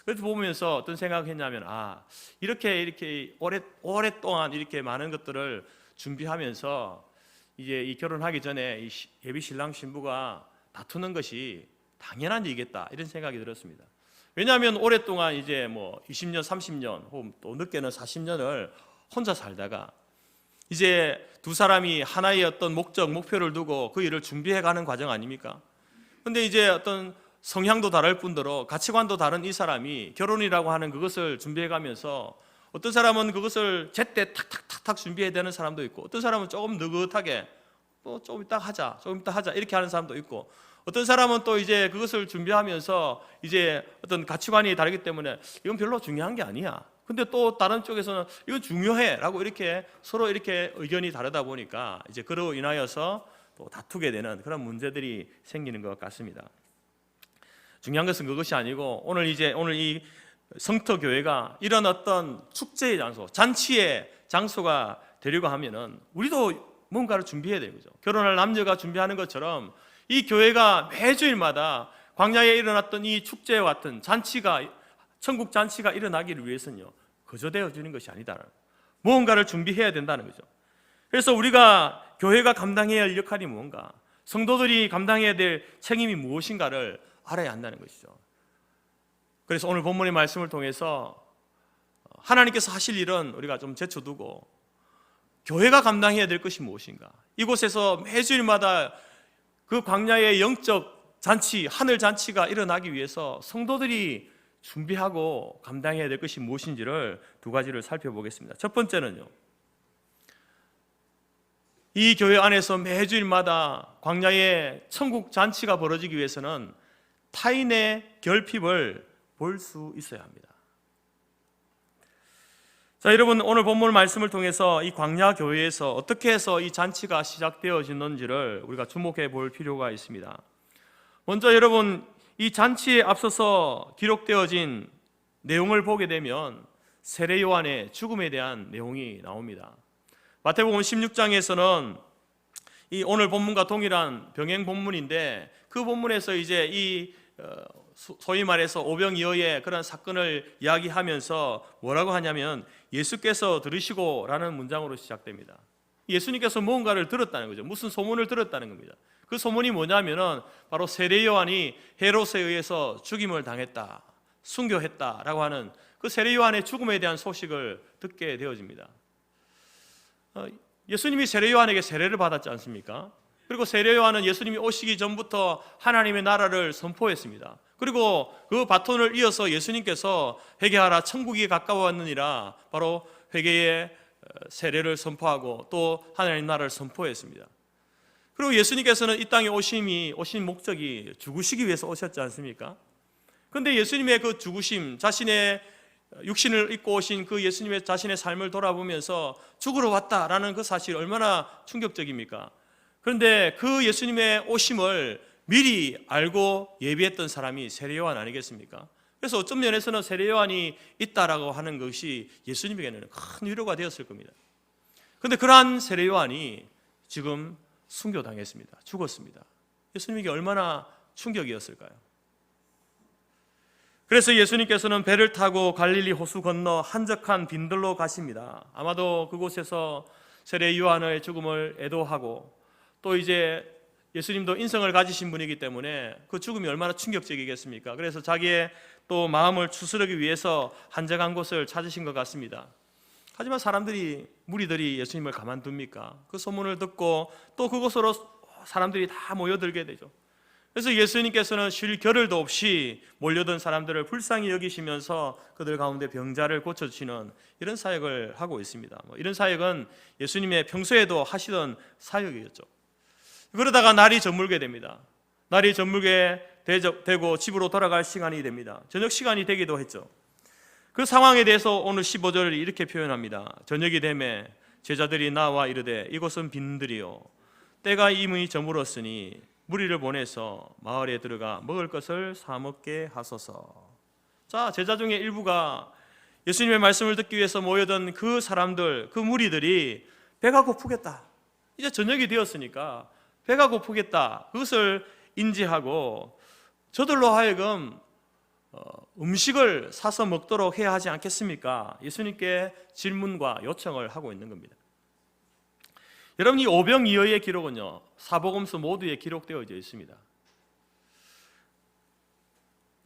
그래서 보면서 어떤 생각했냐면 이렇게 오랫동안 이렇게 많은 것들을 준비하면서 이제 이 결혼하기 전에 이 예비 신랑 신부가 다투는 것이 당연한 일이겠다 이런 생각이 들었습니다. 왜냐하면 오랫동안 이제 뭐 20년, 30년 혹은 또 늦게는 40년을 혼자 살다가 이제 두 사람이 하나의 어떤 목표를 두고 그 일을 준비해가는 과정 아닙니까? 근데 이제 어떤 성향도 다를 뿐더러 가치관도 다른 이 사람이 결혼이라고 하는 그것을 준비해가면서 어떤 사람은 그것을 제때 탁탁탁탁 준비해야 되는 사람도 있고, 어떤 사람은 조금 느긋하게 조금 이따 하자 이렇게 하는 사람도 있고, 어떤 사람은 또 이제 그것을 준비하면서 이제 어떤 가치관이 다르기 때문에 이건 별로 중요한 게 아니야. 근데 또 다른 쪽에서는 이건 중요해라고 이렇게 서로 이렇게 의견이 다르다 보니까 이제 그로 인하여서 또 다투게 되는 그런 문제들이 생기는 것 같습니다. 중요한 것은 그것이 아니고 오늘 이 성터 교회가 이런 어떤 축제의 장소, 잔치의 장소가 되려고 하면은 우리도 뭔가를 준비해야 되는 거죠. 결혼할 남녀가 준비하는 것처럼 이 교회가 매주일마다 광야에 일어났던 이 축제와 같은 잔치가, 천국 잔치가 일어나기를 위해서는요, 그저 되어지는 것이 아니다. 무언가를 준비해야 된다는 거죠. 그래서 우리가 교회가 감당해야 할 역할이 무언가, 성도들이 감당해야 될 책임이 무엇인가를 알아야 한다는 것이죠. 그래서 오늘 본문의 말씀을 통해서 하나님께서 하실 일은 우리가 좀 제쳐두고 교회가 감당해야 될 것이 무엇인가, 이곳에서 매주일마다 그 광야의 영적 잔치, 하늘 잔치가 일어나기 위해서 성도들이 준비하고 감당해야 될 것이 무엇인지를 두 가지를 살펴보겠습니다. 첫 번째는요, 이 교회 안에서 매주일마다 광야의 천국 잔치가 벌어지기 위해서는 타인의 결핍을 볼 수 있어야 합니다. 자, 여러분, 오늘 본문 말씀을 통해서 이 광야 교회에서 어떻게 해서 이 잔치가 시작되어지는지를 우리가 주목해 볼 필요가 있습니다. 먼저 여러분, 이 잔치에 앞서서 기록되어진 내용을 보게 되면 세례 요한의 죽음에 대한 내용이 나옵니다. 마태복음 16장에서는 이 오늘 본문과 동일한 병행 본문인데, 그 본문에서 이제 이 소위 말해서 오병이어의 그런 사건을 이야기하면서 뭐라고 하냐면 예수께서 들으시고 라는 문장으로 시작됩니다. 예수님께서 무언가를 들었다는 거죠. 무슨 소문을 들었다는 겁니다. 그 소문이 뭐냐면은 바로 세례 요한이 헤롯에 의해서 죽임을 당했다, 순교했다라고 하는 그 세례 요한의 죽음에 대한 소식을 듣게 되어집니다. 예수님이 세례 요한에게 세례를 받았지 않습니까? 그리고 세례 요한은 예수님이 오시기 전부터 하나님의 나라를 선포했습니다. 그리고 그 바톤을 이어서 예수님께서 회개하라 천국이 가까웠느니라, 바로 회개의 세례를 선포하고 또 하나님 나라를 선포했습니다. 그리고 예수님께서는 이 땅에 오신 목적이 죽으시기 위해서 오셨지 않습니까? 그런데 예수님의 그 죽으심, 자신의 육신을 입고 오신 그 예수님의 자신의 삶을 돌아보면서 죽으러 왔다라는 그 사실이 얼마나 충격적입니까? 그런데 그 예수님의 오심을 미리 알고 예비했던 사람이 세례 요한 아니겠습니까? 그래서 어떤 면에서는 세례 요한이 있다라고 하는 것이 예수님에게는 큰 위로가 되었을 겁니다. 그런데 그러한 세례 요한이 지금 순교당했습니다. 죽었습니다. 예수님에게 얼마나 충격이었을까요? 그래서 예수님께서는 배를 타고 갈릴리 호수 건너 한적한 빈들로 가십니다. 아마도 그곳에서 세례 요한의 죽음을 애도하고 또 이제 예수님도 인성을 가지신 분이기 때문에 그 죽음이 얼마나 충격적이겠습니까? 그래서 자기의 또 마음을 추스르기 위해서 한적한 곳을 찾으신 것 같습니다. 하지만 무리들이 예수님을 가만둡니까? 그 소문을 듣고 또 그곳으로 사람들이 다 모여들게 되죠. 그래서 예수님께서는 쉴 겨를도 없이 몰려든 사람들을 불쌍히 여기시면서 그들 가운데 병자를 고쳐주시는 이런 사역을 하고 있습니다. 이런 사역은 예수님의 평소에도 하시던 사역이었죠. 그러다가 날이 저물게 됩니다. 날이 저물게 되고 집으로 돌아갈 시간이 됩니다. 저녁 시간이 되기도 했죠. 그 상황에 대해서 오늘 15절을 이렇게 표현합니다. 저녁이 되매 제자들이 나와 이르되 이곳은 빈들이요 때가 이미 저물었으니 무리를 보내서 마을에 들어가 먹을 것을 사 먹게 하소서. 자, 제자 중에 일부가 예수님의 말씀을 듣기 위해서 모여든 그 사람들, 그 무리들이 배가 고프겠다, 이제 저녁이 되었으니까 배가 고프겠다, 그것을 인지하고 저들로 하여금 음식을 사서 먹도록 해야 하지 않겠습니까? 예수님께 질문과 요청을 하고 있는 겁니다. 여러분, 이 오병이어의 기록은요, 사복음서 모두에 기록되어 있습니다.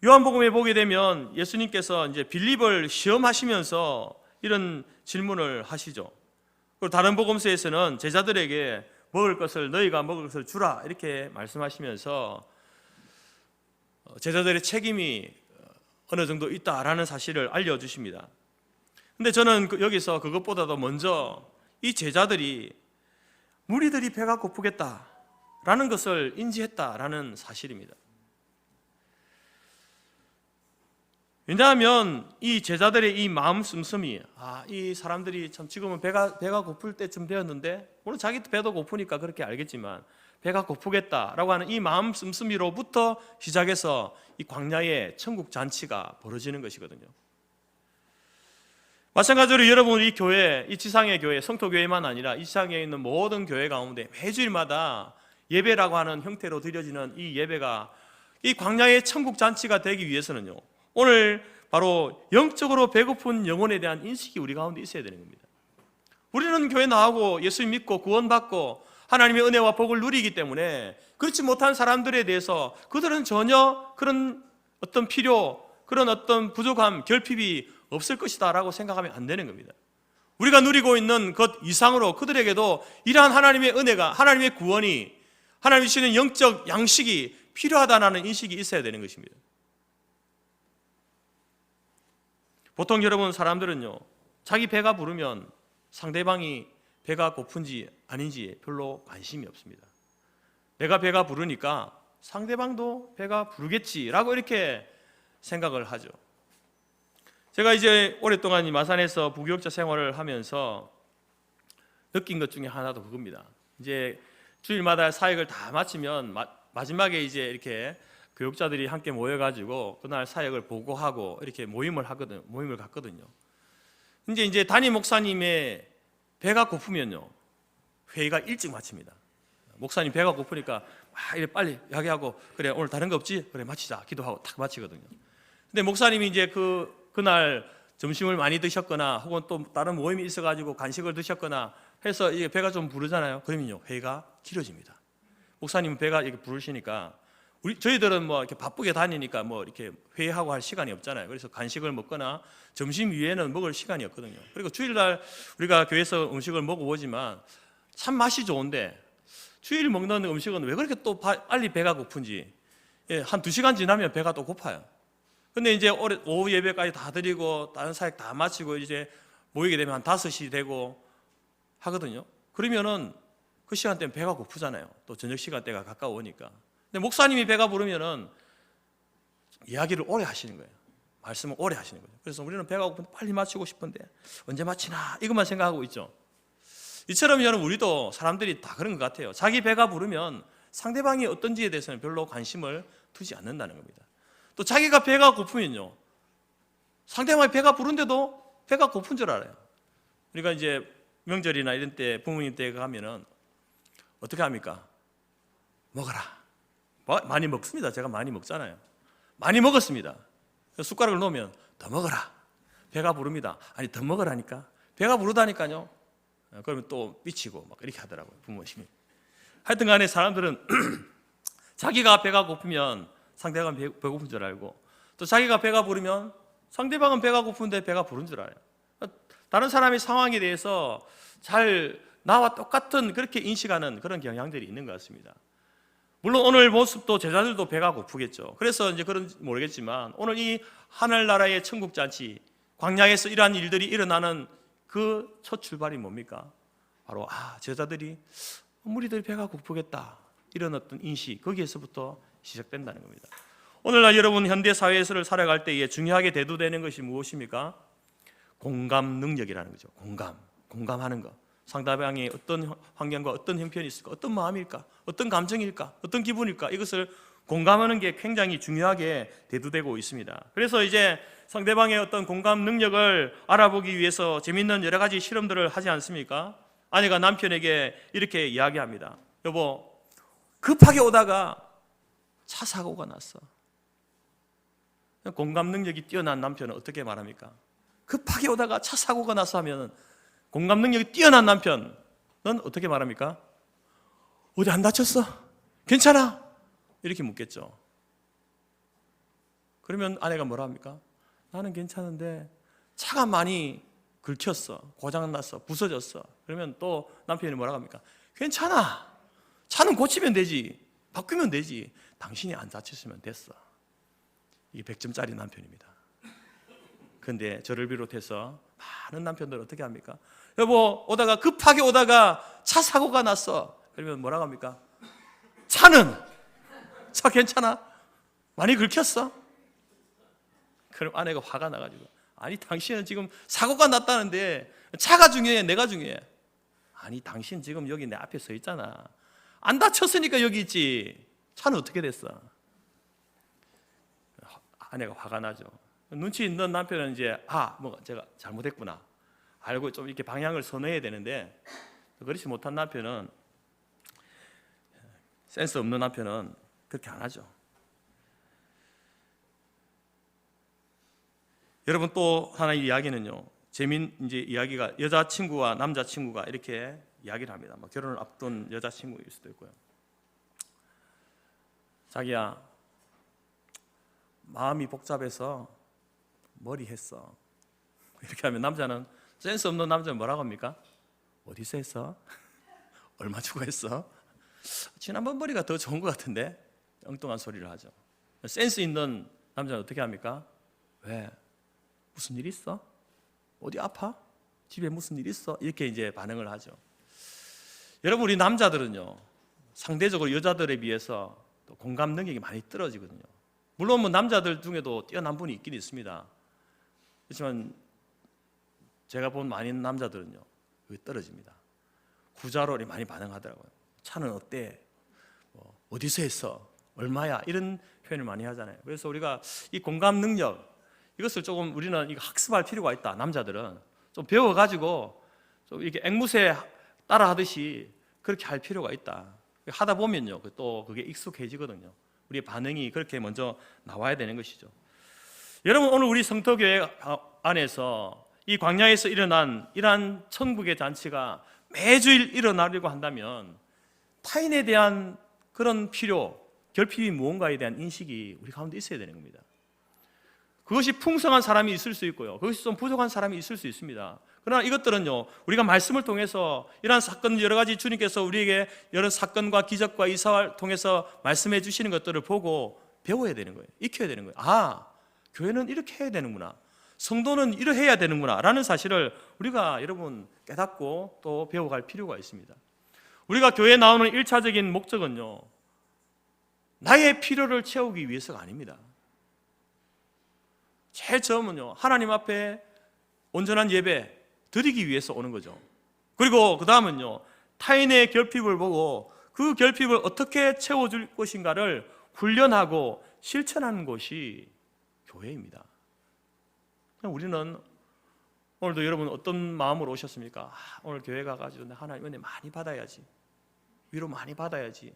요한복음에 보게 되면 예수님께서 이제 빌립을 시험하시면서 이런 질문을 하시죠. 그리고 다른 복음서에서는 제자들에게 먹을 것을 너희가 먹을 것을 주라 이렇게 말씀하시면서 제자들의 책임이 어느 정도 있다라는 사실을 알려주십니다. 근데 저는 여기서 그것보다도 먼저 이 제자들이 무리들이 배가 고프겠다라는 것을 인지했다라는 사실입니다. 왜냐하면 이 제자들의 이 마음 씀씀이 이 사람들이 참 지금은 배가 고플 때쯤 되었는데, 물론 자기 배도 고프니까 그렇게 알겠지만 배가 고프겠다라고 하는 이 마음 씀씀이로부터 시작해서 이 광야의 천국 잔치가 벌어지는 것이거든요. 마찬가지로 여러분, 이 교회, 이 지상의 교회, 성토교회만 아니라 이 지상에 있는 모든 교회 가운데 매주일마다 예배라고 하는 형태로 드려지는 이 예배가 이 광야의 천국 잔치가 되기 위해서는요, 오늘 바로 영적으로 배고픈 영혼에 대한 인식이 우리 가운데 있어야 되는 겁니다. 우리는 교회 나오고 예수 믿고 구원받고 하나님의 은혜와 복을 누리기 때문에 그렇지 못한 사람들에 대해서 그들은 전혀 그런 어떤 필요, 그런 어떤 부족함, 결핍이 없을 것이다 라고 생각하면 안 되는 겁니다. 우리가 누리고 있는 것 이상으로 그들에게도 이러한 하나님의 은혜가, 하나님의 구원이, 하나님이 주시는 영적 양식이 필요하다는 인식이 있어야 되는 것입니다. 보통 여러분, 사람들은요, 자기 배가 부르면 상대방이 배가 고픈지 아닌지 별로 관심이 없습니다. 내가 배가 부르니까 상대방도 배가 부르겠지라고 이렇게 생각을 하죠. 제가 이제 오랫동안 이 마산에서 부교육자 생활을 하면서 느낀 것 중에 하나도 그겁니다. 이제 주일마다 사역을 다 마치면 마지막에 이제 이렇게 교육자들이 함께 모여가지고 그날 사역을 보고하고 이렇게 모임을 갖거든요. 이제 담임 목사님의 배가 고프면요, 회의가 일찍 마칩니다. 목사님 배가 고프니까 이래 빨리 이야기하고, 그래 오늘 다른 거 없지? 그래 마치자 기도하고 탁 마치거든요. 근데 목사님이 이제 그날 점심을 많이 드셨거나 혹은 또 다른 모임이 있어가지고 간식을 드셨거나 해서 이게 배가 좀 부르잖아요. 그러면요, 회의가 길어집니다. 목사님은 배가 이렇게 부르시니까 저희들은 뭐 이렇게 바쁘게 다니니까 뭐 이렇게 회의하고 할 시간이 없잖아요. 그래서 간식을 먹거나 점심 위에는 먹을 시간이 없거든요. 그리고 주일날 우리가 교회에서 음식을 먹어보지만 참 맛이 좋은데 주일 먹는 음식은 왜 그렇게 또 빨리 배가 고픈지, 한 2시간 지나면 배가 또 고파요. 근데 이제 오후 예배까지 다 드리고 다른 사역 다 마치고 이제 모이게 되면 한 5시 되고 하거든요. 그러면은 그 시간대는 배가 고프잖아요. 또 저녁 시간대가 가까우니까. 근데 목사님이 배가 부르면은 이야기를 오래 하시는 거예요. 말씀을 오래 하시는 거예요. 그래서 우리는 배가 고픈데 빨리 마치고 싶은데 언제 마치나 이것만 생각하고 있죠. 이처럼 여러분, 우리도 사람들이 다 그런 것 같아요. 자기 배가 부르면 상대방이 어떤지에 대해서는 별로 관심을 두지 않는다는 겁니다. 또 자기가 배가 고프면요, 상대방이 배가 부른데도 배가 고픈 줄 알아요. 우리가 이제 명절이나 이런 때 부모님 댁에 가면은 어떻게 합니까? 먹어라. 많이 먹습니다. 제가 많이 먹잖아요. 많이 먹었습니다. 숟가락을 놓으면 더 먹어라. 배가 부릅니다. 아니 더 먹으라니까. 배가 부르다니까요. 그러면 또 미치고 막 이렇게 하더라고요, 부모님이. 하여튼 간에 사람들은 자기가 배가 고프면 상대방은 배고픈 줄 알고, 또 자기가 배가 부르면 상대방은 배가 고픈데 배가 부른 줄 알아요. 다른 사람의 상황에 대해서 잘 나와 똑같은 그렇게 인식하는 그런 경향들이 있는 것 같습니다. 물론 오늘 모습도 제자들도 배가 고프겠죠. 그래서 이제 그런지 모르겠지만 오늘 이 하늘나라의 천국잔치, 광야에서 이러한 일들이 일어나는 그 첫 출발이 뭡니까? 바로 제자들이 무리들이 배가 고프겠다, 이런 어떤 인식, 거기에서부터 시작된다는 겁니다. 오늘날 여러분, 현대 사회에서를 살아갈 때에 중요하게 대두되는 것이 무엇입니까? 공감 능력이라는 거죠. 공감하는 것. 상대방이 어떤 환경과 어떤 형편이 있을까, 어떤 마음일까, 어떤 감정일까, 어떤 기분일까, 이것을 공감하는 게 굉장히 중요하게 대두되고 있습니다. 그래서 이제 상대방의 어떤 공감 능력을 알아보기 위해서 재밌는 여러 가지 실험들을 하지 않습니까? 아내가 남편에게 이렇게 이야기합니다. 여보, 급하게 오다가 차 사고가 났어. 공감 능력이 뛰어난 남편은 어떻게 말합니까? 급하게 오다가 차 사고가 나서 하면 공감 능력이 뛰어난 남편은 어떻게 말합니까? 어디 안 다쳤어? 괜찮아? 이렇게 묻겠죠. 그러면 아내가 뭐라 합니까? 나는 괜찮은데 차가 많이 긁혔어, 고장났어, 부서졌어. 그러면 또 남편이 뭐라고 합니까? 괜찮아, 차는 고치면 되지, 바꾸면 되지, 당신이 안 다쳤으면 됐어. 이게 100점짜리 남편입니다. 그런데 저를 비롯해서 많은 남편들 어떻게 합니까? 여보, 오다가 급하게 오다가 차 사고가 났어. 그러면 뭐라고 합니까? 차 괜찮아? 많이 긁혔어? 그럼 아내가 화가 나가지고, 아니 당신은 지금 사고가 났다는데 차가 중요해, 내가 중요해? 아니 당신 지금 여기 내 앞에 서 있잖아. 안 다쳤으니까 여기 있지. 차는 어떻게 됐어? 아내가 화가 나죠. 눈치 있는 남편은 이제 뭐 제가 잘못했구나 알고 좀 이렇게 방향을 선회해야 되는데, 그렇지 못한 남편은, 센스 없는 남편은 그렇게 안 하죠. 여러분, 또 하나의 이야기는요, 이제 이야기가 여자친구와 남자친구가 이렇게 이야기를 합니다. 뭐 결혼을 앞둔 여자친구일 수도 있고요. 자기야, 마음이 복잡해서 머리 했어. 이렇게 하면 남자는, 센스 없는 남자는 뭐라고 합니까? 어디서 했어? 얼마 주고 했어? 지난번 머리가 더 좋은 것 같은데? 엉뚱한 소리를 하죠. 센스 있는 남자는 어떻게 합니까? 왜? 무슨 일 있어? 어디 아파? 집에 무슨 일 있어? 이렇게 이제 반응을 하죠. 여러분, 우리 남자들은요, 상대적으로 여자들에 비해서 또 공감 능력이 많이 떨어지거든요. 물론 뭐 남자들 중에도 뛰어난 분이 있긴 있습니다. 그렇지만 제가 본 많은 남자들은요, 그게 떨어집니다. 구자로 많이 반응하더라고요. 차는 어때? 어디서 했어? 얼마야? 이런 표현을 많이 하잖아요. 그래서 우리가 이 공감 능력, 이것을 조금 우리는 이거 학습할 필요가 있다. 남자들은 좀 배워가지고 좀 이렇게 앵무새 따라 하듯이 그렇게 할 필요가 있다. 하다 보면요, 또 그게 익숙해지거든요. 우리의 반응이 그렇게 먼저 나와야 되는 것이죠. 여러분, 오늘 우리 성도교회 안에서 이 광야에서 일어난 이러한 천국의 잔치가 매주일 일어나려고 한다면 타인에 대한 그런 필요, 결핍이 무언가에 대한 인식이 우리 가운데 있어야 되는 겁니다. 그것이 풍성한 사람이 있을 수 있고요, 그것이 좀 부족한 사람이 있을 수 있습니다. 그러나 이것들은요, 우리가 말씀을 통해서 이러한 사건, 여러 가지 주님께서 우리에게 여러 사건과 기적과 이사를 통해서 말씀해 주시는 것들을 보고 배워야 되는 거예요. 익혀야 되는 거예요. 교회는 이렇게 해야 되는구나, 성도는 이렇게 해야 되는구나 라는 사실을 우리가 여러분 깨닫고 또 배워갈 필요가 있습니다. 우리가 교회에 나오는 1차적인 목적은요, 나의 필요를 채우기 위해서가 아닙니다. 제일 처음은요, 하나님 앞에 온전한 예배 드리기 위해서 오는 거죠. 그리고 그 다음은요, 타인의 결핍을 보고 그 결핍을 어떻게 채워줄 것인가를 훈련하고 실천하는 것이 교회입니다. 우리는 오늘도 여러분 어떤 마음으로 오셨습니까? 오늘 교회 가가지고 하나님 은혜 많이 받아야지, 위로 많이 받아야지.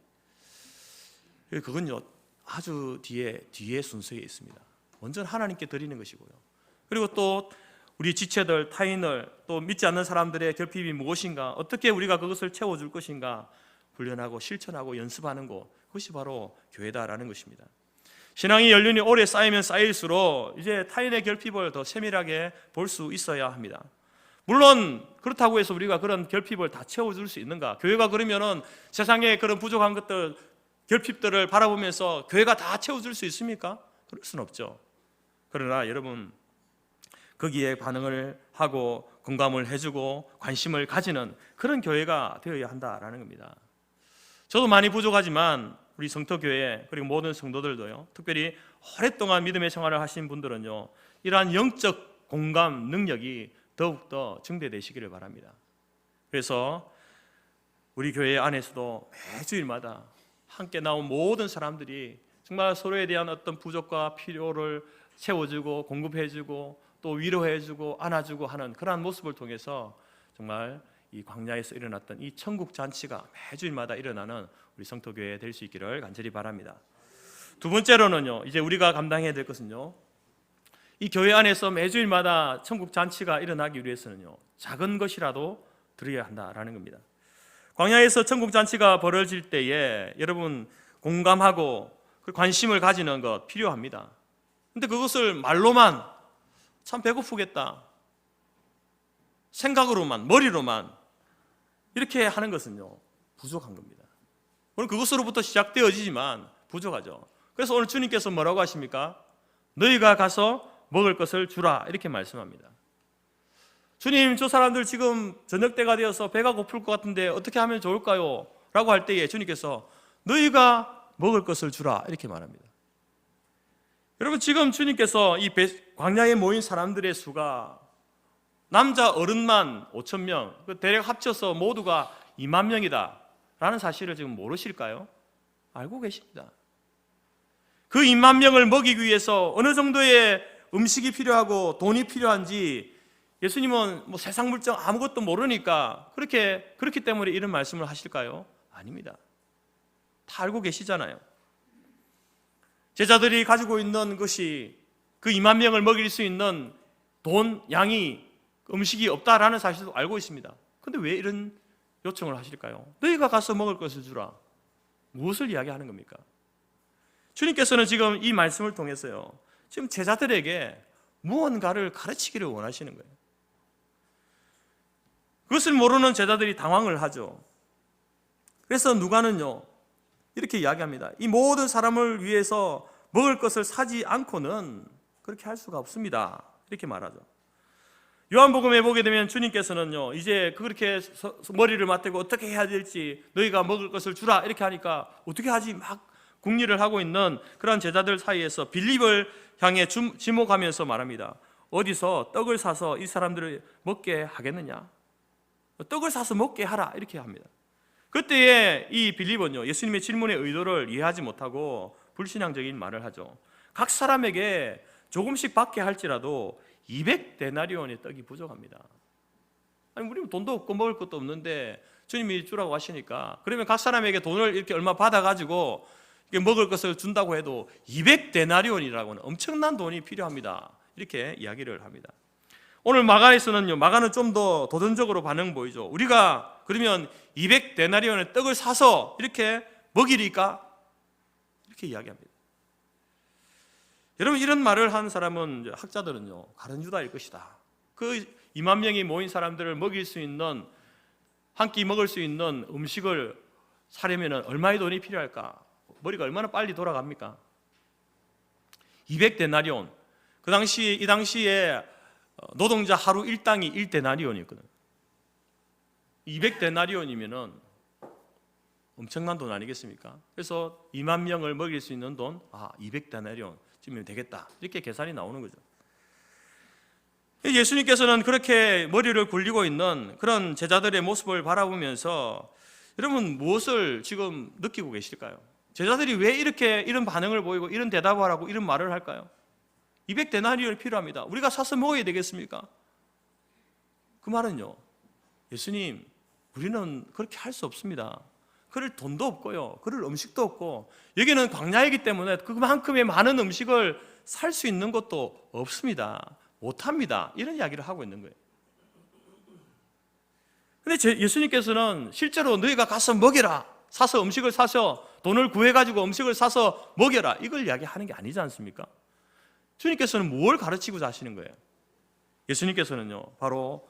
그건요, 아주 뒤에 순서에 있습니다. 먼저 하나님께 드리는 것이고요, 그리고 또 우리 지체들, 타인을, 또 믿지 않는 사람들의 결핍이 무엇인가, 어떻게 우리가 그것을 채워줄 것인가 훈련하고 실천하고 연습하는 것, 그것이 바로 교회다라는 것입니다. 신앙의 연륜이 오래 쌓이면 쌓일수록 이제 타인의 결핍을 더 세밀하게 볼 수 있어야 합니다. 물론 그렇다고 해서 우리가 그런 결핍을 다 채워줄 수 있는가? 교회가 그러면은 세상의 그런 부족한 것들, 결핍들을 바라보면서 교회가 다 채워줄 수 있습니까? 그럴 수는 없죠. 그러나 여러분, 거기에 반응을 하고 공감을 해주고 관심을 가지는 그런 교회가 되어야 한다라는 겁니다. 저도 많이 부족하지만 우리 성토교회 그리고 모든 성도들도요, 특별히 오랫동안 믿음의 생활을 하신 분들은요, 이러한 영적 공감 능력이 더욱더 증대되시기를 바랍니다. 그래서 우리 교회 안에서도 매주일마다 함께 나온 모든 사람들이 정말 서로에 대한 어떤 부족과 필요를 채워주고 공급해주고 또 위로해주고 안아주고 하는 그러한 모습을 통해서 정말 이 광야에서 일어났던 이 천국 잔치가 매주일마다 일어나는 우리 성토교회 될 수 있기를 간절히 바랍니다. 두 번째로는요, 이제 우리가 감당해야 될 것은요, 이 교회 안에서 매주일마다 천국 잔치가 일어나기 위해서는요, 작은 것이라도 드려야 한다라는 겁니다. 광야에서 천국 잔치가 벌어질 때에 여러분 공감하고 관심을 가지는 것 필요합니다. 근데 그것을 말로만 참 배고프겠다, 생각으로만, 머리로만 이렇게 하는 것은요, 부족한 겁니다. 오늘 그것으로부터 시작되어지지만 부족하죠. 그래서 오늘 주님께서 뭐라고 하십니까? 너희가 가서 먹을 것을 주라, 이렇게 말씀합니다. 주님, 저 사람들 지금 저녁 때가 되어서 배가 고플 것 같은데 어떻게 하면 좋을까요? 라고 할 때에 주님께서 너희가 먹을 것을 주라, 이렇게 말합니다. 여러분, 지금 주님께서 이 광야에 모인 사람들의 수가 남자 어른만 5,000명, 대략 합쳐서 모두가 2만 명이다 라는 사실을 지금 모르실까요? 알고 계십니다. 그 2만 명을 먹이기 위해서 어느 정도의 음식이 필요하고 돈이 필요한지 예수님은 뭐 세상 물정 아무것도 모르니까 그렇기 때문에 이런 말씀을 하실까요? 아닙니다. 다 알고 계시잖아요. 제자들이 가지고 있는 것이 그 2만 명을 먹일 수 있는 돈, 양이, 음식이 없다라는 사실도 알고 있습니다. 그런데 왜 이런 요청을 하실까요? 너희가 가서 먹을 것을 주라. 무엇을 이야기하는 겁니까? 주님께서는 지금 이 말씀을 통해서요, 지금 제자들에게 무언가를 가르치기를 원하시는 거예요. 그것을 모르는 제자들이 당황을 하죠. 그래서 누가는요, 이렇게 이야기합니다. 이 모든 사람을 위해서 먹을 것을 사지 않고는 그렇게 할 수가 없습니다. 이렇게 말하죠. 요한복음에 보게 되면 주님께서는요, 이제 그렇게 머리를 맞대고 어떻게 해야 될지 너희가 먹을 것을 주라 이렇게 하니까 어떻게 하지 막 궁리를 하고 있는 그런 제자들 사이에서 빌립을 향해 지목하면서 말합니다. 어디서 떡을 사서 이 사람들을 먹게 하겠느냐? 떡을 사서 먹게 하라, 이렇게 합니다. 그때에 이 빌립은요, 예수님의 질문의 의도를 이해하지 못하고 불신앙적인 말을 하죠. 각 사람에게 조금씩 받게 할지라도 200데나리온의 떡이 부족합니다. 아니, 우리는 돈도 없고 먹을 것도 없는데 주님이 주라고 하시니까, 그러면 각 사람에게 돈을 이렇게 얼마 받아가지고 먹을 것을 준다고 해도 200데나리온이라고는 엄청난 돈이 필요합니다. 이렇게 이야기를 합니다. 오늘 마가에서는요, 마가는 좀 더 도전적으로 반응 보이죠. 우리가 그러면 200데나리온의 떡을 사서 이렇게 먹이리까? 이렇게 이야기합니다. 여러분, 이런 말을 한 사람은 학자들은요, 가룟유다일 것이다. 그 2만 명이 모인 사람들을 먹일 수 있는, 한 끼 먹을 수 있는 음식을 사려면 얼마의 돈이 필요할까? 머리가 얼마나 빨리 돌아갑니까? 200데나리온. 이 당시에 노동자 하루 일당이 1데나리온이었거든요. 200데나리온이면은 엄청난 돈 아니겠습니까? 그래서 2만 명을 먹일 수 있는 돈, 200데나리온 쯤이면 되겠다, 이렇게 계산이 나오는 거죠. 예수님께서는 그렇게 머리를 굴리고 있는 그런 제자들의 모습을 바라보면서 여러분, 무엇을 지금 느끼고 계실까요? 제자들이 왜 이런 반응을 보이고 이런 대답을 하고 이런 말을 할까요? 200데나리온이 필요합니다. 우리가 사서 먹어야 되겠습니까? 그 말은요, 예수님, 우리는 그렇게 할 수 없습니다. 그럴 돈도 없고요, 그럴 음식도 없고, 여기는 광야이기 때문에 그만큼의 많은 음식을 살 수 있는 것도 없습니다. 못합니다. 이런 이야기를 하고 있는 거예요. 근데 예수님께서는 실제로 너희가 가서 먹여라, 사서 음식을 사서 돈을 구해가지고 음식을 사서 먹여라, 이걸 이야기하는 게 아니지 않습니까? 주님께서는 뭘 가르치고자 하시는 거예요? 예수님께서는요, 바로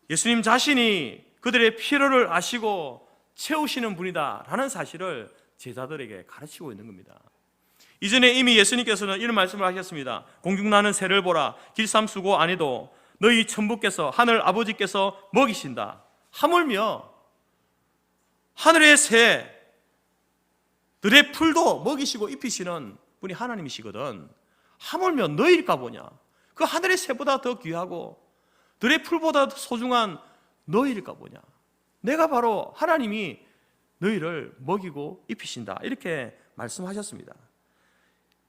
예수님 자신이 그들의 필요를 아시고 채우시는 분이다라는 사실을 제자들에게 가르치고 있는 겁니다. 이전에 이미 예수님께서는 이런 말씀을 하셨습니다. 공중나는 새를 보라, 길쌈수고 아니도 너희 천부께서, 하늘 아버지께서 먹이신다. 하물며 하늘의 새들의 풀도 먹이시고 입히시는 분이 하나님이시거든. 하물며 너희일까 보냐? 그 하늘의 새보다 더 귀하고 들의 풀보다 더 소중한 너희일까 보냐? 내가 바로 하나님이 너희를 먹이고 입히신다, 이렇게 말씀하셨습니다.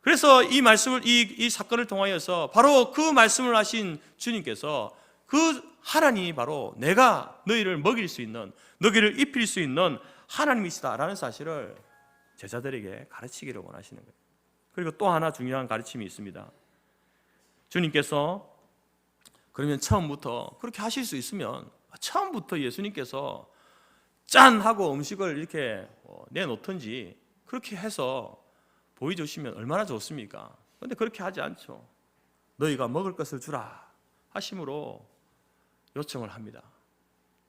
그래서 이 말씀을, 이 사건을 통하여서 바로 그 말씀을 하신 주님께서 그 하나님이 바로 내가 너희를 먹일 수 있는, 너희를 입힐 수 있는 하나님이시다라는 사실을 제자들에게 가르치기를 원하시는 거예요. 그리고 또 하나 중요한 가르침이 있습니다. 주님께서 그러면 처음부터 그렇게 하실 수 있으면 처음부터 예수님께서 짠 하고 음식을 이렇게 내놓든지 그렇게 해서 보여주시면 얼마나 좋습니까? 그런데 그렇게 하지 않죠. 너희가 먹을 것을 주라 하심으로 요청을 합니다.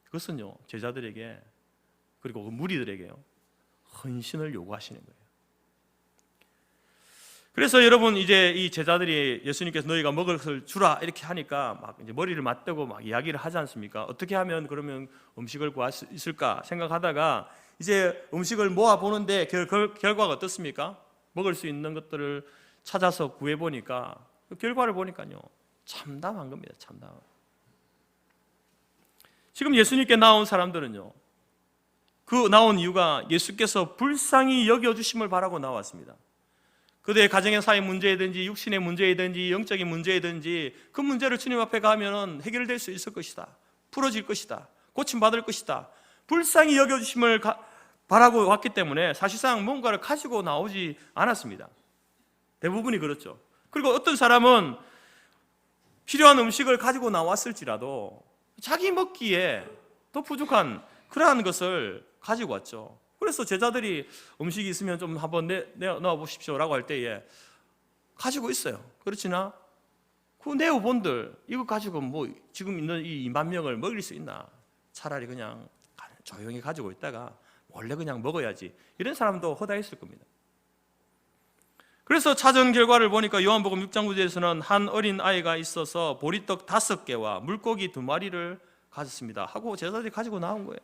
그것은요, 제자들에게 그리고 그 무리들에게요, 헌신을 요구하시는 거예요. 그래서 여러분, 이제 이 제자들이 예수님께서 너희가 먹을 것을 주라 이렇게 하니까 막 이제 머리를 맞대고 막 이야기를 하지 않습니까? 어떻게 하면 그러면 음식을 구할 수 있을까 생각하다가 이제 음식을 모아 보는데 결과가 어떻습니까? 먹을 수 있는 것들을 찾아서 구해 보니까 그 결과를 보니까요, 참담한 겁니다. 참담. 지금 예수님께 나온 사람들은요, 그 나온 이유가 예수께서 불쌍히 여겨주심을 바라고 나왔습니다. 그들의 가정의 사회 문제이든지 육신의 문제이든지 영적인 문제이든지 그 문제를 주님 앞에 가면 해결될 수 있을 것이다, 풀어질 것이다, 고침받을 것이다, 불쌍히 여겨주심을 바라고 왔기 때문에 사실상 뭔가를 가지고 나오지 않았습니다. 대부분이 그렇죠. 그리고 어떤 사람은 필요한 음식을 가지고 나왔을지라도 자기 먹기에 더 부족한 그러한 것을 가지고 왔죠. 그래서 제자들이 음식이 있으면 좀 한번 넣어 보십시오라고 할 때에 가지고 있어요. 그렇지나 그 내어본들 이거 가지고 뭐 지금 있는 이 2만 명을 먹일 수 있나? 차라리 그냥 조용히 가지고 있다가 원래 그냥 먹어야지, 이런 사람도 허다했을 겁니다. 그래서 찾은 결과를 보니까 요한복음 6장 9절에서는 한 어린 아이가 있어서 보리떡 5개와 물고기 2마리를 가졌습니다 하고 제자들이 가지고 나온 거예요.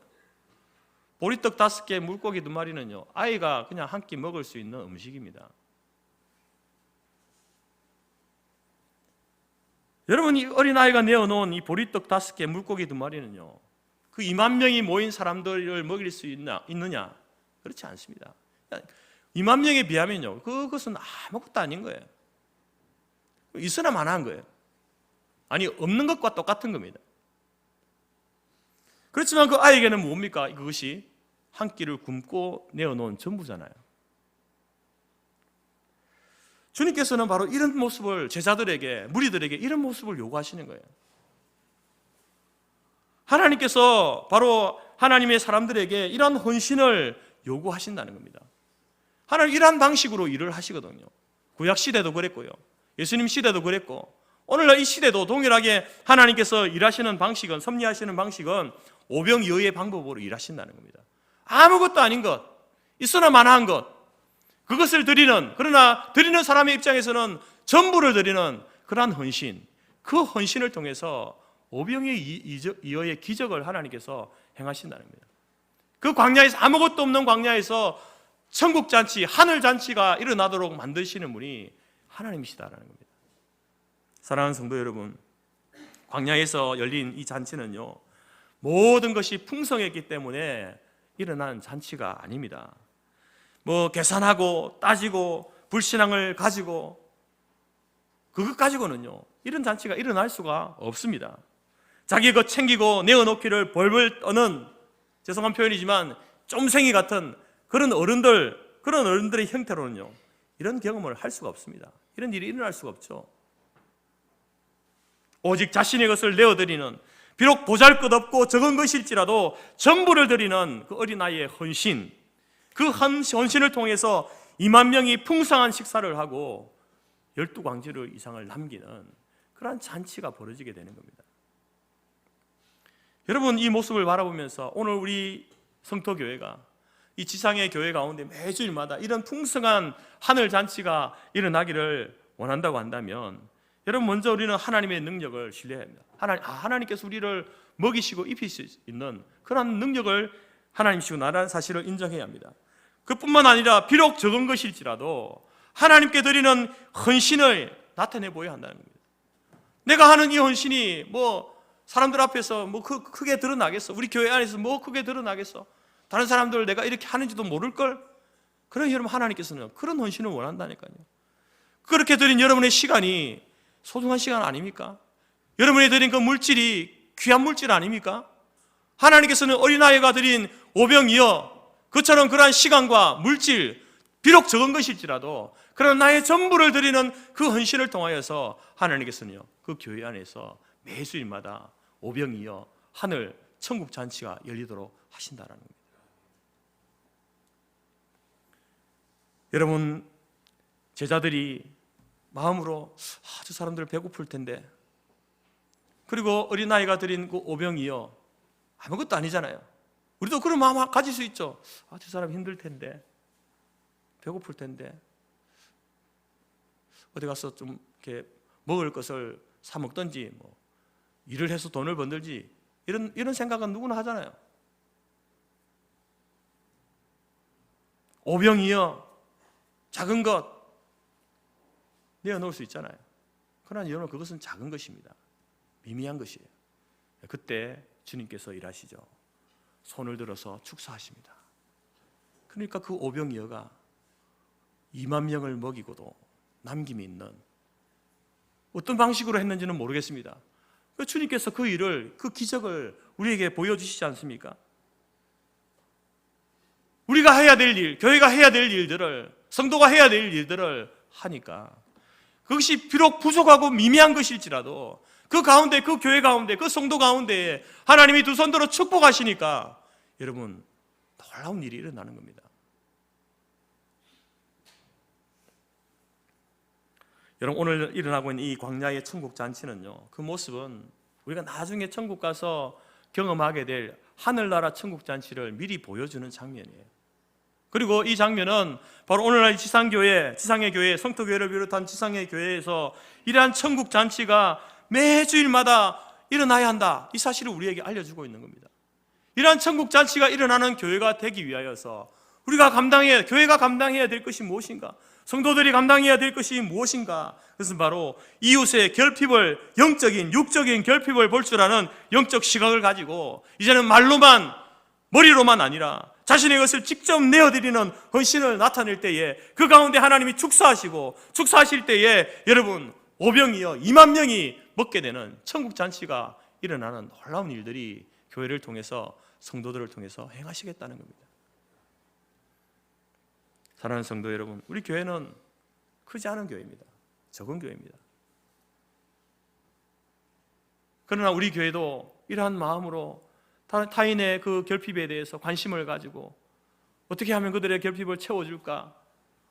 보리떡 5개, 물고기 2마리는요, 아이가 그냥 한 끼 먹을 수 있는 음식입니다. 여러분, 이 어린아이가 내어놓은 이 보리떡 5개, 물고기 2마리는요, 그 2만 명이 모인 사람들을 먹일 수 있느냐? 그렇지 않습니다. 2만 명에 비하면요, 그것은 아무것도 아닌 거예요. 있으나 마나한 거예요. 아니, 없는 것과 똑같은 겁니다. 그렇지만 그 아이에게는 뭡니까? 그것이 한 끼를 굶고 내어놓은 전부잖아요. 주님께서는 바로 이런 모습을 제자들에게, 무리들에게 이런 모습을 요구하시는 거예요. 하나님께서 바로 하나님의 사람들에게 이런 헌신을 요구하신다는 겁니다. 하나님 이러한 방식으로 일을 하시거든요. 구약 시대도 그랬고요, 예수님 시대도 그랬고, 오늘날 이 시대도 동일하게 하나님께서 일하시는 방식은, 섭리하시는 방식은 오병이어의 방법으로 일하신다는 겁니다. 아무것도 아닌 것, 있으나 마나한 것, 그것을 드리는, 그러나 드리는 사람의 입장에서는 전부를 드리는 그러한 헌신, 그 헌신을 통해서 오병이어의 기적을 하나님께서 행하신다는 겁니다. 그 광야에서, 아무것도 없는 광야에서 천국잔치, 하늘잔치가 일어나도록 만드시는 분이 하나님이시다라는 겁니다. 사랑하는 성도 여러분, 광야에서 열린 이 잔치는요, 모든 것이 풍성했기 때문에 일어난 잔치가 아닙니다. 뭐 계산하고 따지고 불신앙을 가지고 그것 가지고는요, 이런 잔치가 일어날 수가 없습니다. 자기 것 챙기고 내어놓기를 벌벌 떠는, 죄송한 표현이지만 쫌생이 같은 그런 어른들의 형태로는요, 이런 경험을 할 수가 없습니다. 이런 일이 일어날 수가 없죠. 오직 자신의 것을 내어드리는, 비록 보잘것없고 적은 것일지라도 전부를 드리는 그 어린아이의 헌신, 그 헌신을 통해서 2만 명이 풍성한 식사를 하고 12광지를 이상을 남기는 그러한 잔치가 벌어지게 되는 겁니다. 여러분, 이 모습을 바라보면서 오늘 우리 성토교회가, 이 지상의 교회 가운데 매주일마다 이런 풍성한 하늘 잔치가 일어나기를 원한다고 한다면, 여러분, 먼저 우리는 하나님의 능력을 신뢰해야 합니다. 하나님께서 우리를 먹이시고 입히실 수 있는 그런 능력을 하나님이시고 나라는 사실을 인정해야 합니다. 그뿐만 아니라 비록 적은 것일지라도 하나님께 드리는 헌신을 나타내 보여야 한다는 겁니다. 내가 하는 이 헌신이 뭐 사람들 앞에서 뭐 크게 드러나겠어? 우리 교회 안에서 뭐 크게 드러나겠어? 다른 사람들 내가 이렇게 하는지도 모를걸? 그런 여러분, 하나님께서는 그런 헌신을 원한다니까요. 그렇게 드린 여러분의 시간이 소중한 시간 아닙니까? 여러분이 드린 그 물질이 귀한 물질 아닙니까? 하나님께서는 어린아이가 드린 오병이어, 그처럼 그러한 시간과 물질, 비록 적은 것일지라도 그런 나의 전부를 드리는 그 헌신을 통하여서 하나님께서는요, 그 교회 안에서 매주일마다 오병이어 하늘 천국 잔치가 열리도록 하신다라는 겁니다. 여러분, 제자들이 마음으로 저 사람들 배고플 텐데, 그리고 어린아이가 드린 그 오병이어 아무것도 아니잖아요. 우리도 그런 마음 가질 수 있죠. 저 사람 힘들 텐데, 배고플 텐데 어디 가서 좀 이렇게 먹을 것을 사 먹든지 뭐 일을 해서 돈을 번들지, 이런 생각은 누구나 하잖아요. 오병이어 작은 것 내어놓을 수 있잖아요. 그러나 여러분, 그것은 작은 것입니다. 미미한 것이에요. 그때 주님께서 일하시죠. 손을 들어서 축사하십니다. 그러니까 그 오병이어가 2만 명을 먹이고도 남김이 있는, 어떤 방식으로 했는지는 모르겠습니다. 주님께서 그 일을, 그 기적을 우리에게 보여주시지 않습니까? 우리가 해야 될 일, 교회가 해야 될 일들을, 성도가 해야 될 일들을 하니까, 그것이 비록 부족하고 미미한 것일지라도 그 가운데, 그 교회 가운데, 그 성도 가운데 하나님이 두 손 들어 축복하시니까 여러분, 놀라운 일이 일어나는 겁니다. 여러분, 오늘 일어나고 있는 이 광야의 천국 잔치는요, 그 모습은 우리가 나중에 천국 가서 경험하게 될 하늘나라 천국 잔치를 미리 보여주는 장면이에요. 그리고 이 장면은 바로 오늘날 지상교회, 지상의 교회, 성토교회를 비롯한 지상의 교회에서 이러한 천국 잔치가 매주일마다 일어나야 한다, 이 사실을 우리에게 알려주고 있는 겁니다. 이러한 천국 잔치가 일어나는 교회가 되기 위하여서 교회가 감당해야 될 것이 무엇인가? 성도들이 감당해야 될 것이 무엇인가? 그것은 바로 이웃의 결핍을, 영적인, 육적인 결핍을 볼 줄 아는 영적 시각을 가지고, 이제는 말로만, 머리로만 아니라 자신의 것을 직접 내어드리는 헌신을 나타낼 때에 그 가운데 하나님이 축사하실 때에 여러분, 오병이어 2만 명이 먹게 되는 천국 잔치가 일어나는 놀라운 일들이 교회를 통해서, 성도들을 통해서 행하시겠다는 겁니다. 사랑하는 성도 여러분, 우리 교회는 크지 않은 교회입니다. 적은 교회입니다. 그러나 우리 교회도 이러한 마음으로 타인의 그 결핍에 대해서 관심을 가지고, 어떻게 하면 그들의 결핍을 채워줄까?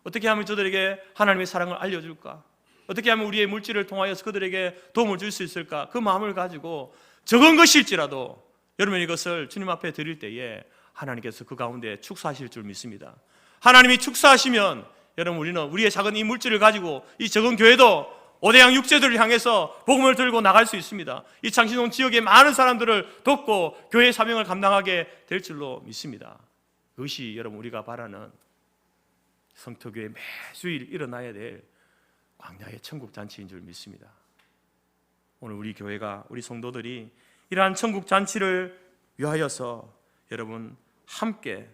어떻게 하면 저들에게 하나님의 사랑을 알려줄까? 어떻게 하면 우리의 물질을 통하여서 그들에게 도움을 줄 수 있을까? 그 마음을 가지고 적은 것일지라도 여러분이 이것을 주님 앞에 드릴 때에 하나님께서 그 가운데 축사하실 줄 믿습니다. 하나님이 축사하시면 여러분, 우리는 우리의 작은 이 물질을 가지고 이 적은 교회도 오대양 육제들을 향해서 복음을 들고 나갈 수 있습니다. 이 창신동 지역의 많은 사람들을 돕고 교회의 사명을 감당하게 될 줄로 믿습니다. 그것이 여러분, 우리가 바라는 성토교회 매주일 일어나야 될 광야의 천국 잔치인 줄 믿습니다. 오늘 우리 교회가, 우리 성도들이 이러한 천국 잔치를 위하여서 여러분 함께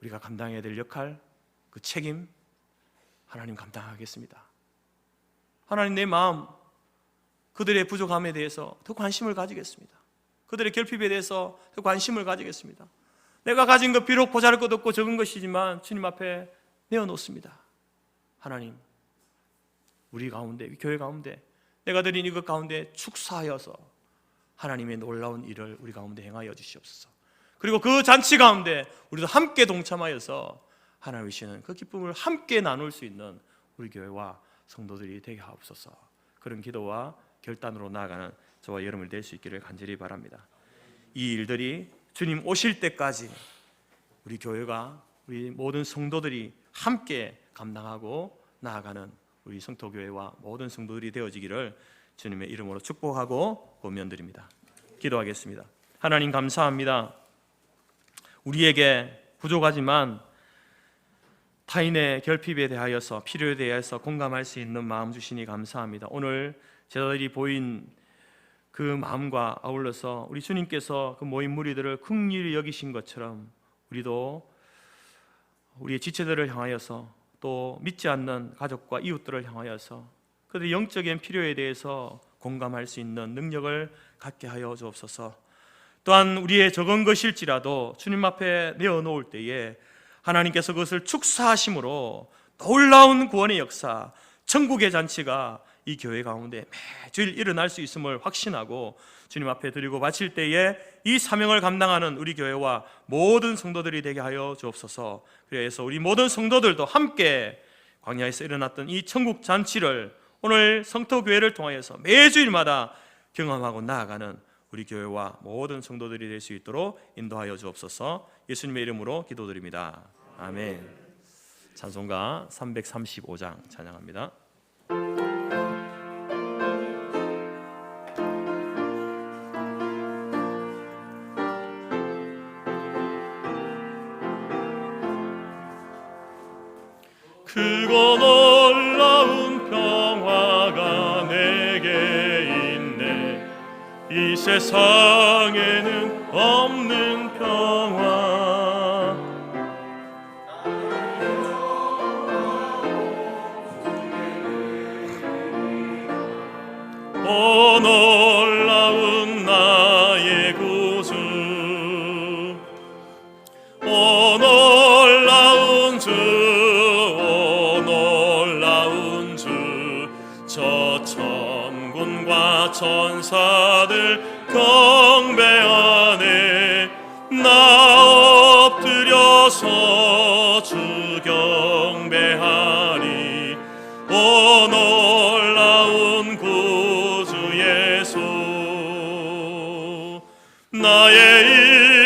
우리가 감당해야 될 역할, 그 책임 하나님 감당하겠습니다. 하나님, 내 마음, 그들의 부족함에 대해서 더 관심을 가지겠습니다. 그들의 결핍에 대해서 더 관심을 가지겠습니다. 내가 가진 것 비록 보잘것없고 적은 것이지만 주님 앞에 내어놓습니다. 하나님, 우리 가운데, 교회 가운데 내가 드린 이것 가운데 축사하여서 하나님의 놀라운 일을 우리 가운데 행하여 주시옵소서. 그리고 그 잔치 가운데 우리도 함께 동참하여서 하나님의 시는 그 기쁨을 함께 나눌 수 있는 우리 교회와 성도들이 되게 하옵소서. 그런 기도와 결단으로 나아가는 저와 여러분이 될 수 있기를 간절히 바랍니다. 이 일들이 주님 오실 때까지 우리 교회가, 우리 모든 성도들이 함께 감당하고 나아가는 우리 성토교회와 모든 성도들이 되어지기를 주님의 이름으로 축복하고 권면드립니다. 기도하겠습니다. 하나님, 감사합니다. 우리에게 부족하지만 타인의 결핍에 대하여서, 필요에 대해서 공감할 수 있는 마음 주시니 감사합니다. 오늘 제자들이 보인 그 마음과 아울러서 우리 주님께서 그 모인 무리들을 긍휼히 여기신 것처럼 우리도 우리의 지체들을 향하여서, 또 믿지 않는 가족과 이웃들을 향하여서 그들의 영적인 필요에 대해서 공감할 수 있는 능력을 갖게 하여 주옵소서. 또한 우리의 적은 것일지라도 주님 앞에 내어놓을 때에 하나님께서 그것을 축사하심으로 놀라운 구원의 역사, 천국의 잔치가 이 교회 가운데 매주일 일어날 수 있음을 확신하고 주님 앞에 드리고 바칠 때에 이 사명을 감당하는 우리 교회와 모든 성도들이 되게 하여 주옵소서. 그래서 우리 모든 성도들도 함께 광야에서 일어났던 이 천국 잔치를 오늘 성토교회를 통하여서 매주일마다 경험하고 나아가는 우리 교회와 모든 성도들이 될 수 있도록 인도하여 주옵소서. 예수님의 이름으로 기도드립니다. 아멘. 찬송가 335장 찬양합니다. 크고 놀라운 평화가 내게 있네. 이 세상에는 없는 평화. 오 놀라운 나의 구주, 오 놀라운 주, 오 놀라운 주. 저 천군과 천사들 경배하네. 나 엎드려서 주 경배하리. 오 놀라운 구주 예수, 나의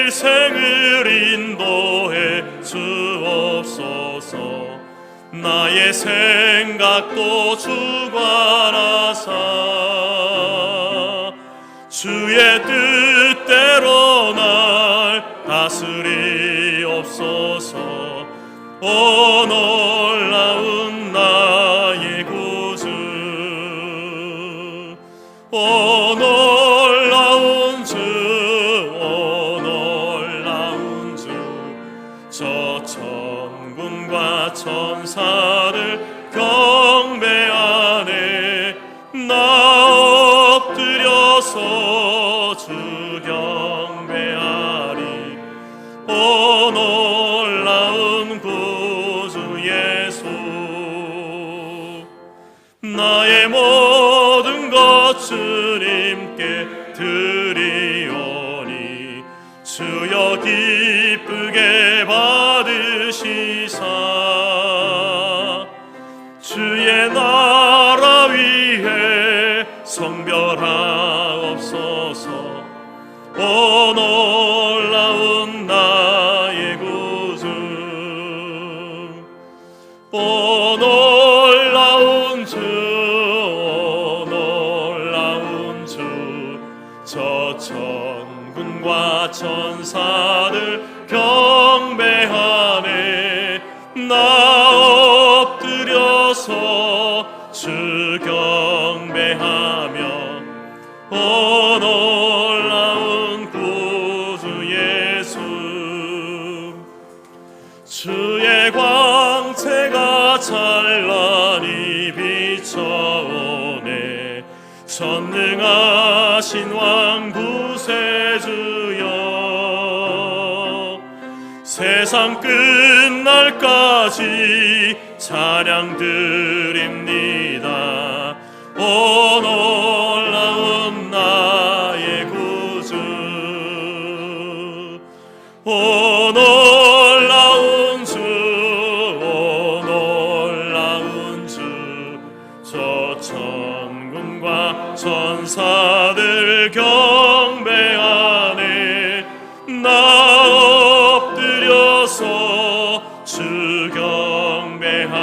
일생을 인도해 주옵소서. 나의 생각도 주관하사 주의 뜻대로 날 다스리옵소서. 오 놀라운 나의 구주, 오 놀라운 주, 오 놀라운 주. 저 천군과 천사를 경배하네. 나 엎드려서 주 경배하리. 오 놀라운 구주 예수, 나의 모든 것 주님께 드리오니 주여 기쁘게 받으시사. 주의 나라 위에 성별하옵소서. 오 놀라운 나의 구주, 오 놀라운 주, 오 놀라운 주. 저 천군과 천사들 경배하네. 나 엎드려서 주 경배하며 오 놀라운 구주 예수. 주의 광채가 찬란히 비춰오네. 전능하신 왕 구세주여, 세상 끝날까지 찬양 드립니다. 오 놀라운 나의 구주, 오 놀라운 주, 오 놀라운 주. 저 천군과 천사들 경배하네. 나 엎드려서 주 경배하리.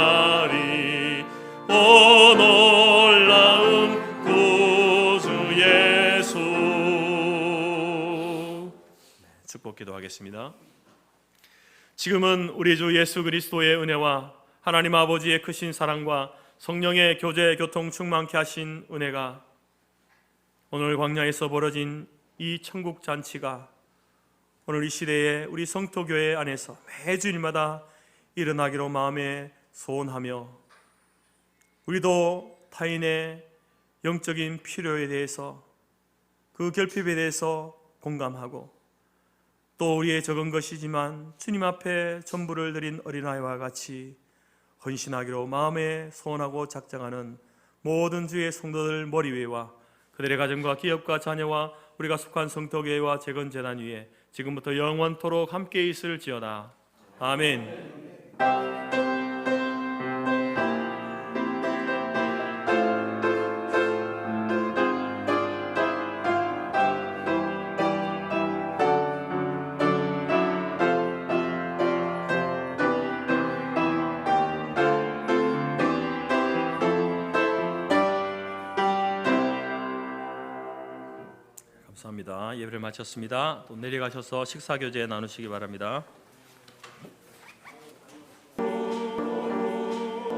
오 놀라운 구주 예수. 축복 기도하겠습니다. 지금은 우리 주 예수 그리스도의 은혜와 하나님 아버지의 크신 사랑과 성령의 교제 교통 충만케 하신 은혜가 오늘 광야에서 벌어진 이 천국 잔치가 오늘 이 시대에 우리 성토교회 안에서 매주일마다 일어나기로 마음에 소원하며, 우리도 타인의 영적인 필요에 대해서, 그 결핍에 대해서 공감하고, 또 우리의 적은 것이지만 주님 앞에 전부를 드린 어린아이와 같이 헌신하기로 마음에 소원하고 작정하는 모든 주의 성도들 머리 위에와 그들의 가정과 기업과 자녀와 우리가 속한 성도교회와 재건재단 위에 지금부터 영원토록 함께 있을지어다. 아멘. 감사합니다. 예배를 마쳤습니다. 또 내려가셔서 식사 교제 나누시기 바랍니다.